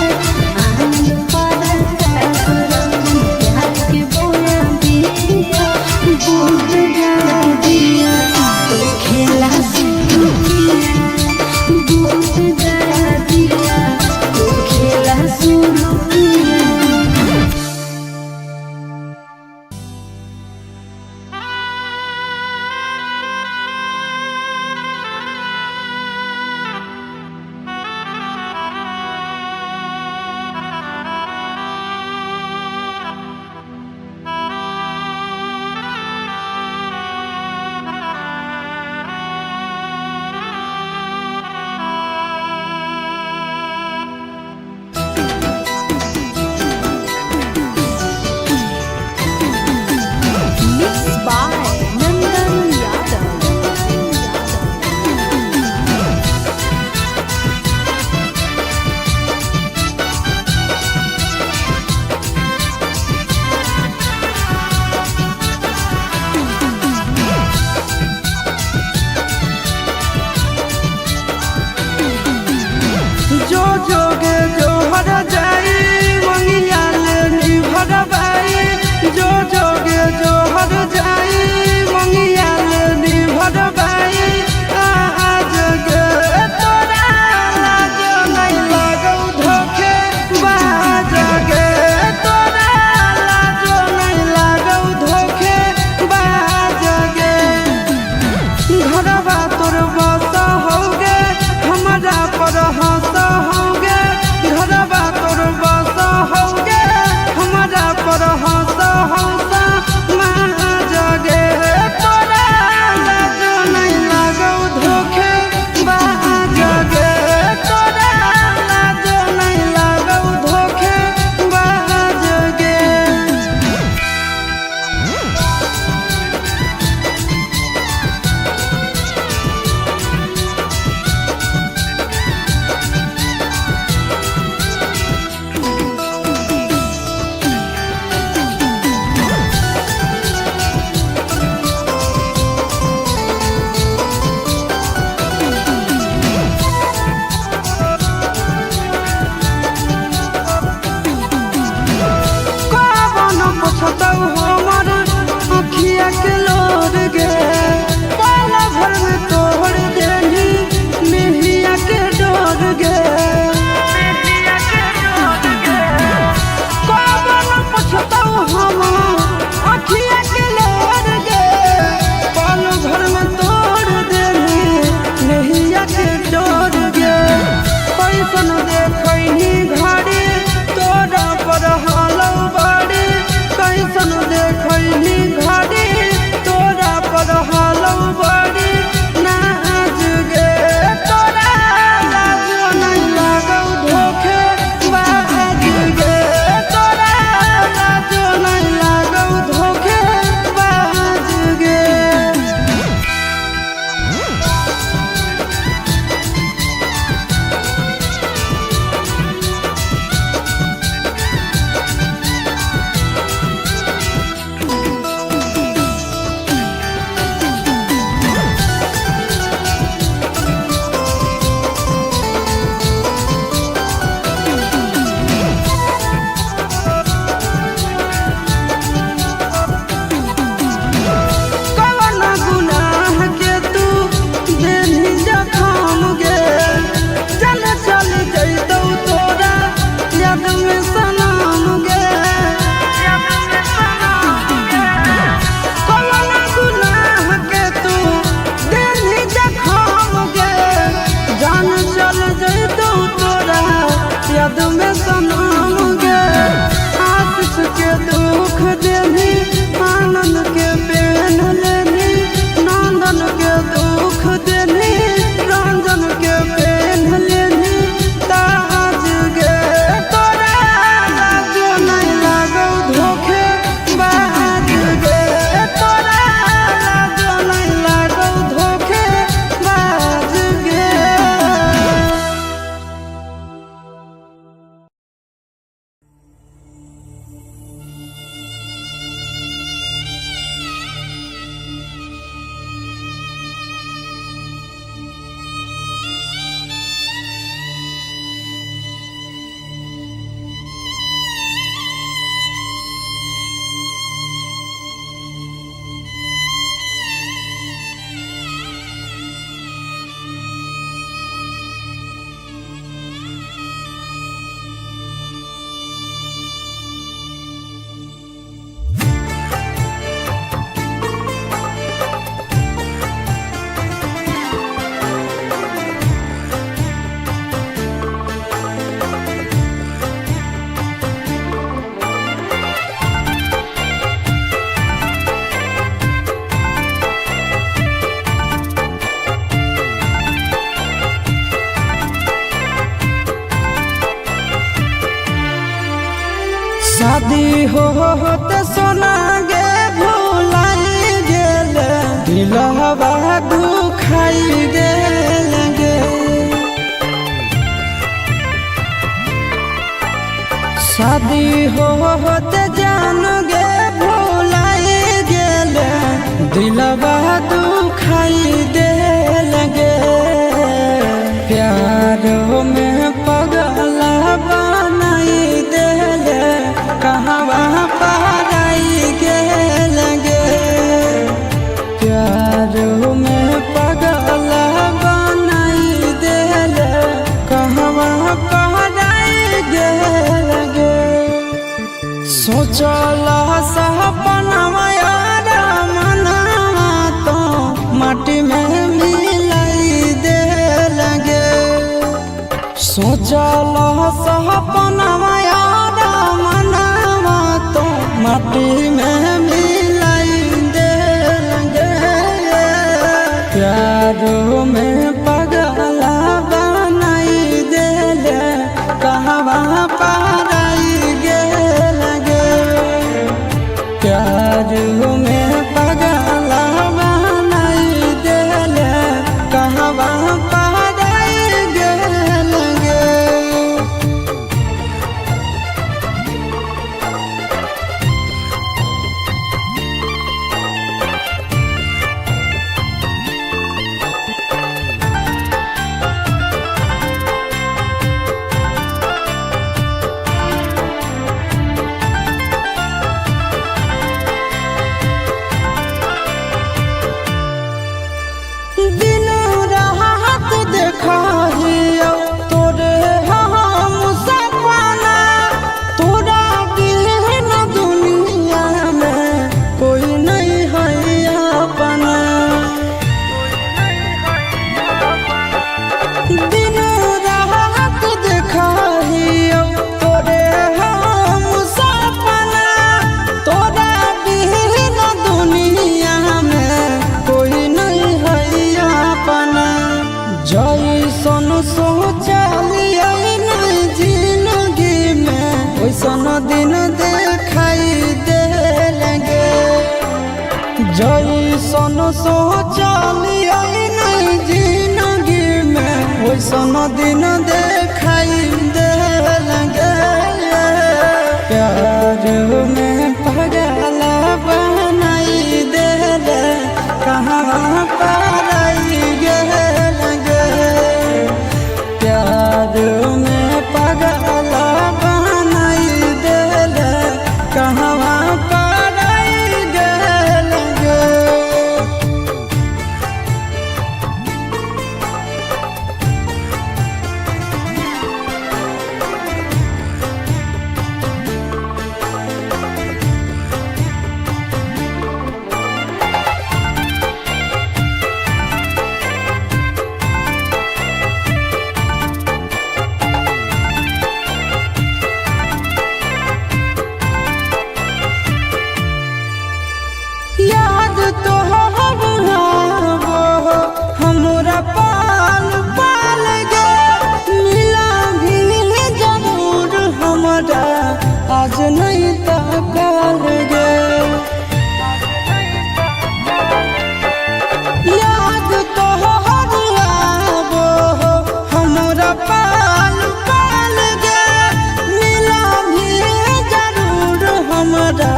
Speaker 2: के बोया दिया बूझ जा दिया तो खेला शुरू किया बूझ जा दिया तो खेला शुरू किया। Mixed by Nandan Yadav.
Speaker 1: जो जोगे जो हर जाई मंगिया लेनी भर बाई जो जोगे जो हर जाई मंगिया लेनी भर बाई आज गे तोरा लाज नहीं लगौ धोखे बाज गे तोरा लाज नहीं लगौ धोखे बाज गे घरवा तोर बस होगे हमारा पर हंस होगे घरवा तोर शादी होते सोना गे भुलाई गेल दिलवा दुखाई गेल गे शादी होते जान गे भुलाई गेल दिलवा दुखाई देल गे प्यारो में पगला बनाई देल कहवा पराई गेल गे प्यारो में पगला बनाई देल कहवा पराई गेल गे सोचला सपनवा यार मनवा तो माटी में मिलाई देल गे सोचला सपनवा यार मनवा तो माटी में मिलाई देल गे प्यारो में पगला बनाई देल कहवा पराई गेल गे प्यारो में पगला बनाई देल कहवा पराई गेल गे दिन रात देखियो तोरे हम सपना तोरा बिन दुनिया में कोई नहीं है अपना दिन रात देखियो तोरे हम सपना तोरा बिन दुनिया में कोई नहीं है अपना जैसन सोचलिए नहीं जिंदगी में वैसन दिन देखाई देल गे जैसन सोचलिए नहीं जिंदगी में वैसन दिन देखाई देल गे प्यार में पगला बनाई देल कहाँ पराई गेल गे प्यार में पगला बनाई देल कहवा पराई गेल गे याद तो हमरा पाल पाल गे मिला भी जरूर हमरा आज नहीं तकाल गे याद तो हमरा पाल पाल गे मिला भी जरूर हमरा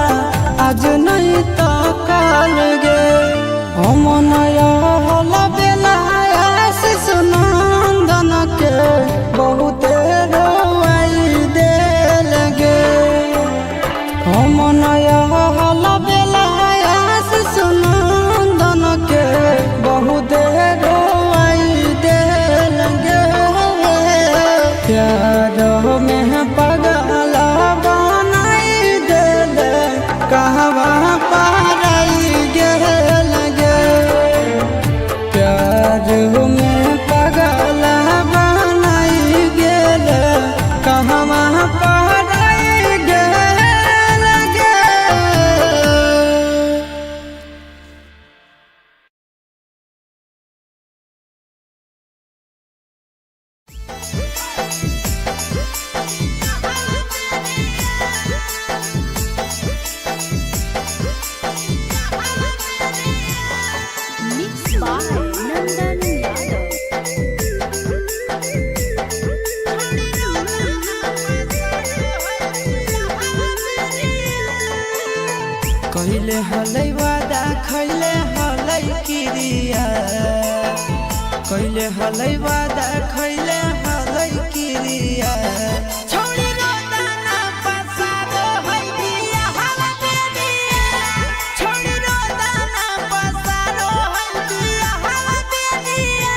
Speaker 1: आज नहीं तकाल गे हम नया बेला आशीष नंदन के बहुत रोवाई देल गे हम नया बेला आशीष नंदन के बहुत रोवाई देल गे प्यारो में पगला बनाई देल कहवा पराई गेल गे प्यारो में पगला बनाई गेल कहवा पराई गेल गे कैले हलै वादा खैले हलै किरिया कैले हलै वादा खैले हलै किरिया छोड़ी रोदा ना पसारो है दिया हवा दे दिया छोड़ी रोदा ना पसारो है दिया हवा दे दिया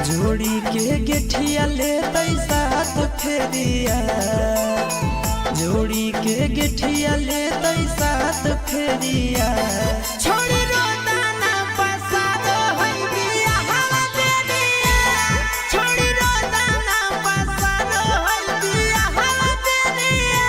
Speaker 1: जोड़ी के गेठिया ले तैसा तो फेरिया जोड़ी के गेठिया ले तैसा तो फेरिया छोड़ी रोदा ना पसारो है दिया हवा दे दिया छोड़ी रोदा ना पसारो है दिया हवा दे दिया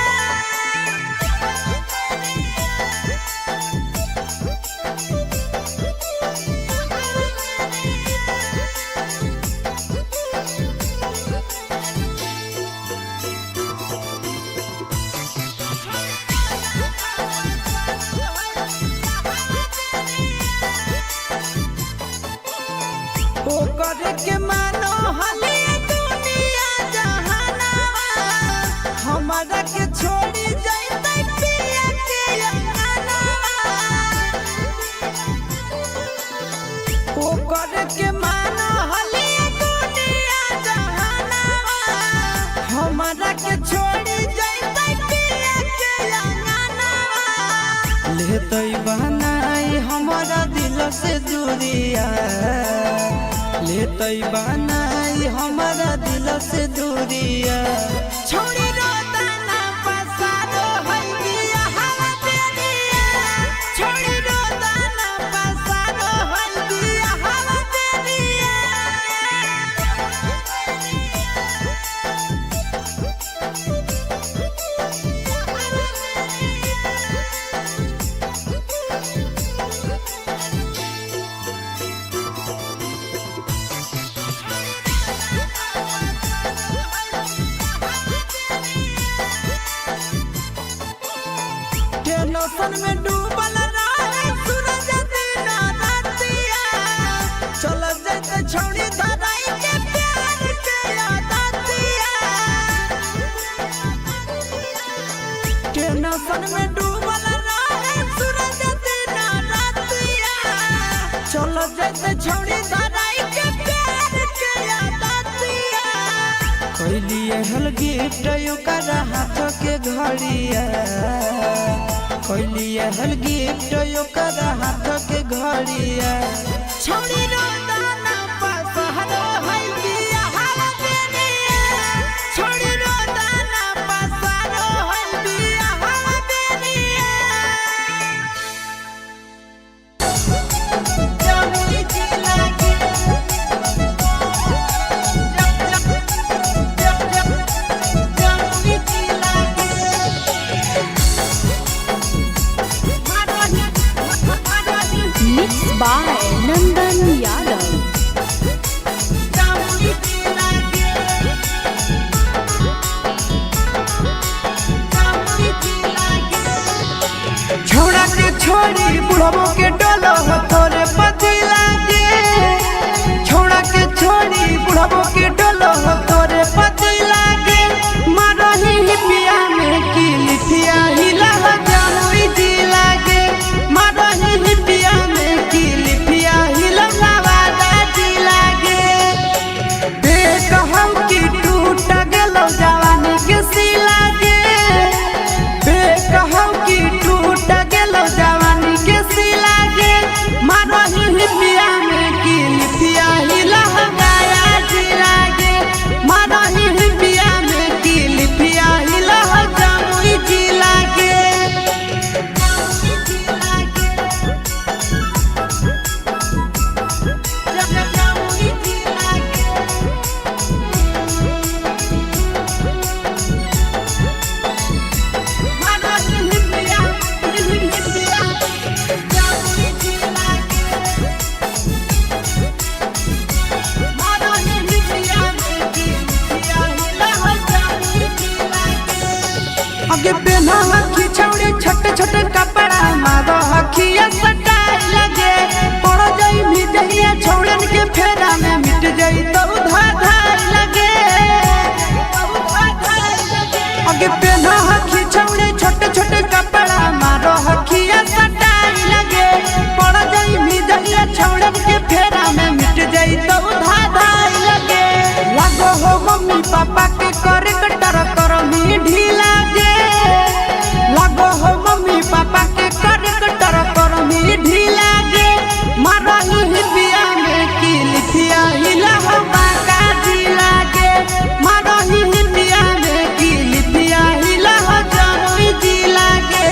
Speaker 1: ओ करे के मानो हले दुनिया जहानावा हमारा के छोड़ी जाइते पिया के अंगनावा ओ करे के मानो हले दुनिया जहानावा हमारा के छोड़ी जाइते पिया के अंगनावा लेतई बनाई हमारा दिल से दूरिया लेतई बनाई हमारा दिल से दूरिया छोड़ी रोदा ना पसारो है दिया हवा दे दिया छोड़ी रोदा ना पसारो है दिया हवा दे दिया टेंशन में डूबल रहे सूरज दिन रातिया चल जाते छौड़ी धराई के प्यार के आदतिया टेंशन में डूबल रहे सूरज दिन रातिया चल जाते छौड़ी धराई के प्यार के आदतिया कैलिए हल गिफ्ट ओकर हाथ के घड़िया कैलिए हल गिफ्ट ओकर हाथ के घड़िया छोड़ी रोदा ना पसारो है दिया हवा दे दिया छोड़ी रोदा ना पसारो है दिया हवा दे दिया जमुई जिला के जमुई जिला के
Speaker 2: Mixed by Nandan Yadav.
Speaker 1: Jamui जिला के जमुई जिला के छोड़ा के छोड़ी बुढ़बो के डोलो तोरे पति लागे छोड़ा के छोड़ी बुढ़बो के डोलो तोरे पति लागे मारही पिया में की लिथिया हिला जमुई जिला के मारही पिया में की लिथिया हिला वादा जिला के देख हम की टूट गेलो जवानी के सिला के देख हम की टूट गेलो जवानी के सिला के मारही पिया में की लिथिया हिला गाया जिला के मारही पिया में की लिथिया हिला जमुई जिला के जमुई जिला के जमुई जिला के आगे पहना हकी छौड़ी छोटे छोटे कपड़ा मारो हकिया सटाई लगे पड़ जाई भी जहिया छौड़न के फेरा में मिट जाई तो धाधाई लगे आगे पहना हकी छौड़ी छोटे छोटे कपड़ा मारो हकिया लव के फेरा में मिट जाई तो धाधाई लगे। लागो हो मम्मी पापा के करे कटर कर मी ढीला गे। लागो हो मम्मी पापा के करे कटर कर मी ढीला गे। मारही हिबिया में की लिखिया हिला हो बाका ढीला गे। मारही हिबिया में की लिखिया हिला हो जामुई ढीला गे।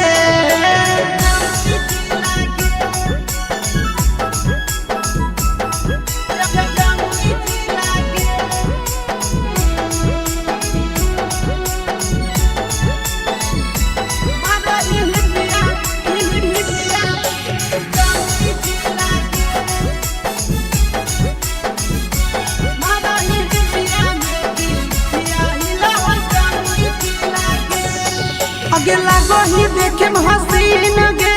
Speaker 1: आगे लागो ही देखे हसीन गे।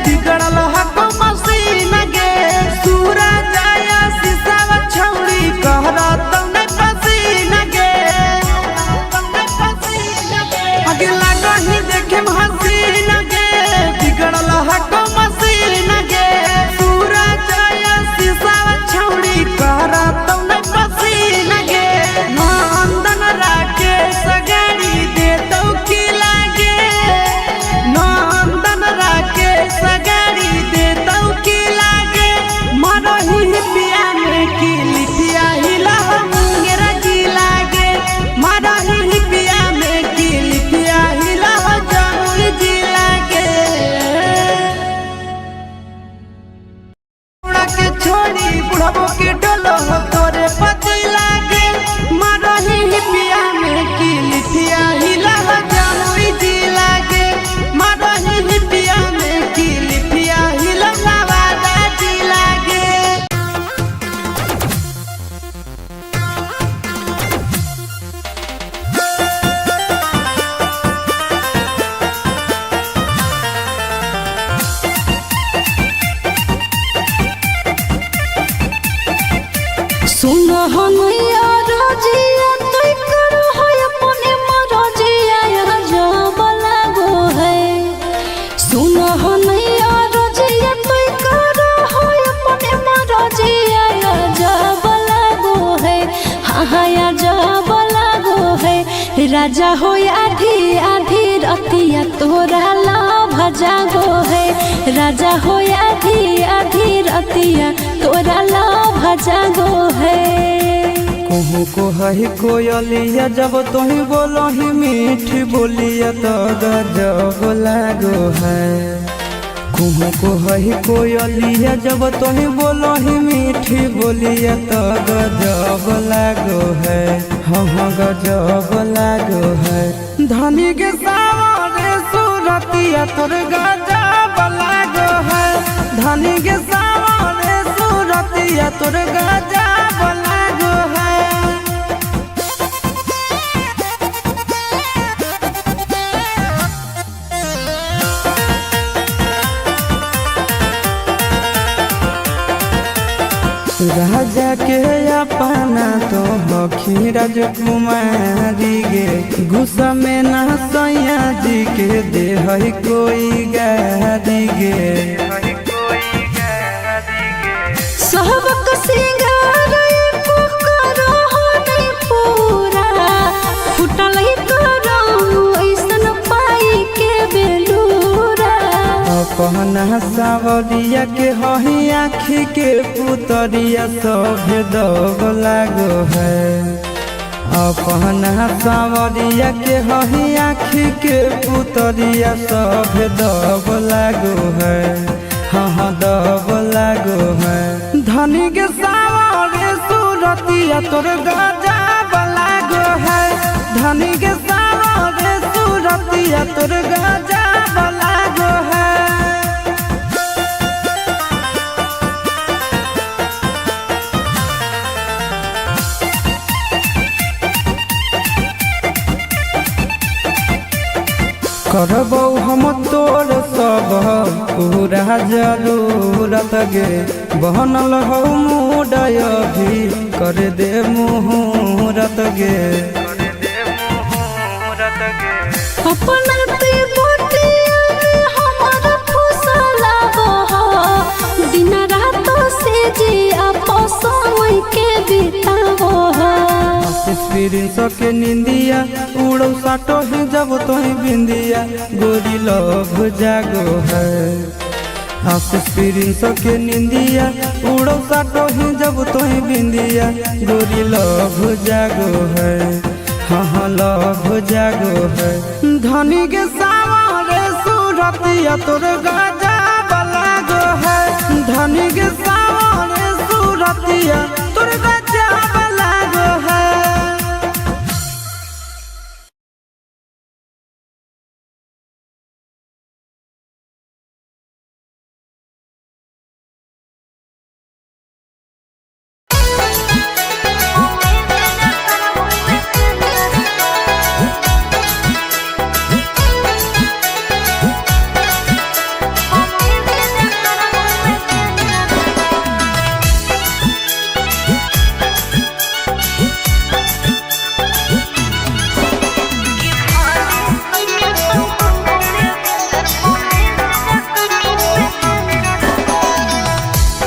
Speaker 1: बिगड़ल हको मसीन गे। सूरज आया शीशा छौड़ी कहरा तने पसीन गे। आगे लागो ही देखे हसीन गे। बिगड़ल हको मसीन गे। सूरज आया शीशा छौड़ी कहरा तने पसीन गे। नंदन राके सगारी दे तो की लागे। नंदन राके सगारी दे तो की लागे। मरही हिबिया में की लिखिया हिला मुंगेरा जी लागे। मरही हिबिया में की लिखिया हिला जमुई जी लागे। के छोड़ी बुढ़बो के डोलो तोरे पति लागे। मरही हिबिया में की लिखिया हिला जमुई जी लागे। मरही हिबिया में की लिखिया हिला नवादा जी लागे।
Speaker 2: सुनो हनैया रजिया तोय करो है अपने मरजिया यहाँ जब लागो है। सुनो हनैया रजिया तोय करो है अपने मरजिया यहाँ जब लागो है। हाँ हाँ यहाँ जब लागो है। राजा हो आधी आधी रतिया तोरा लाभ जागो है। राजा हो आधी आधी रतिया तोरा लाभ जागो है।
Speaker 1: कहूँ को है कोयलिया जब तुही बोलो ही मीठी बोलिया तो गजब लागो है। कहूँ को है कोयलिया जब तुही बोलो ही मीठी बोलिया तो गजब लागो है। हाँ हाँ गजब लागो है। धनी के सावरे सूरतिया तोर गजब लागो है। धनी के सावरे सूरतिया तोर गजब लागो है। राजा के अपना तो हखी राजकुमारी गे। गुस्सा में ना सैया जी के दे है कोई गारी गे।
Speaker 2: सबक सिंगार एको करो नहीं पूरा। फुटल ही करो ऐसन पाई के बेलूरा।
Speaker 1: अपना सावरिया के हही आँखी के पुतरिया सभे दब लागो है। अपना सावरिया के हही आँखी के पुतरिया सभे दब लागो है। हाँ हाँ दब लागो है। धनी के सावरे सूरतिया तोर गजब लागो है। धनी के सावरे सूरतिया तोर गजब लागो है। करबौ हम तोर सब पूरा जरूरत गे। बनल हो मुडय भी कर दे मुहूर्त गे।
Speaker 2: अपना ते बोटिया में हमारा फुसला बहा। दिन रात से जी
Speaker 1: प्रिंस के निंदिया उड़ो साटो ही जब तो ही बिंदिया गोरी लव जागो है। प्रिंस के निंदिया उड़ो साटो ही जब तो ही बिंदिया गोरी लव जागो है। हाँ लव जागो है। धनी के सावरे सूरतिया तोर गाजा बलागो है। धनी के सावरे सूरतिया तोर गाजा बलागो है।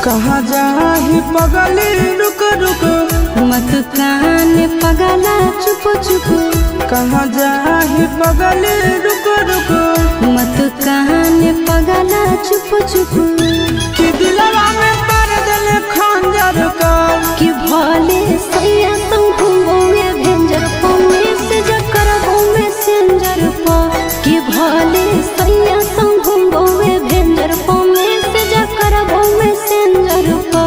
Speaker 1: कहाँ जाही पगली रुक रुक
Speaker 2: मत कान पगला चुप चुप।
Speaker 1: कहाँ जाही पगली रुक रुक
Speaker 2: मत कान पगला चुप चुप।
Speaker 1: कि दिलवा में पर दिल खंजर का
Speaker 2: कि भले सैया संघुंगे भेंजर पौने से जकर में सेंजर पा। कि भले सैया संघुंगे भेंजर पौने से जकर में सेंजर पा।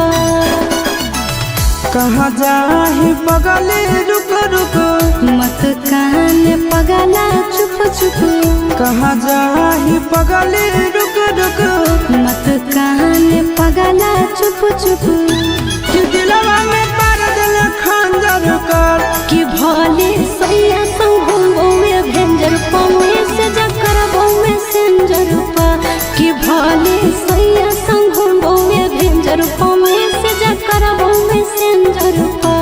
Speaker 1: कहाँ जाही पगली रुक रुक
Speaker 2: मत कान पगला चुप चुप।
Speaker 1: कहाँ जाही पगली रुक रुक
Speaker 2: मत कान पगला चुप चुप।
Speaker 1: कि दिलवा में पर दिल खंजर का
Speaker 2: कि भले सैया संघुंगे भेंजर पौने से जकर में सेंजर पा। कि भले सैया संघुंगे भेंजर पौने से जकर में सेंजर पा।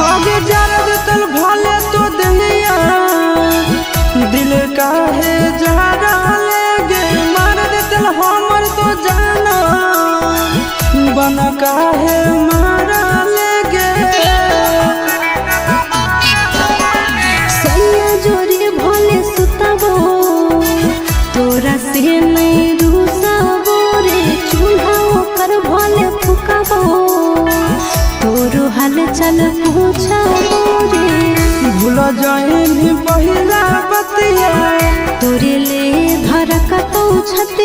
Speaker 1: आगे जरद तल भले तो दहिया दिल काहे जहरा लेगे मार दे तल हमर तो जाना बन काहे मारा लेगे।
Speaker 2: सैया जोरी भले सुतबो तोरा से नहीं रूसबो रे। चूल्हा ओकर भले फुकबो तोरो हाल चल पूछबो रे।
Speaker 1: भूल जाइनी पहिला बतिया
Speaker 2: तोरे ले धरकतौ छते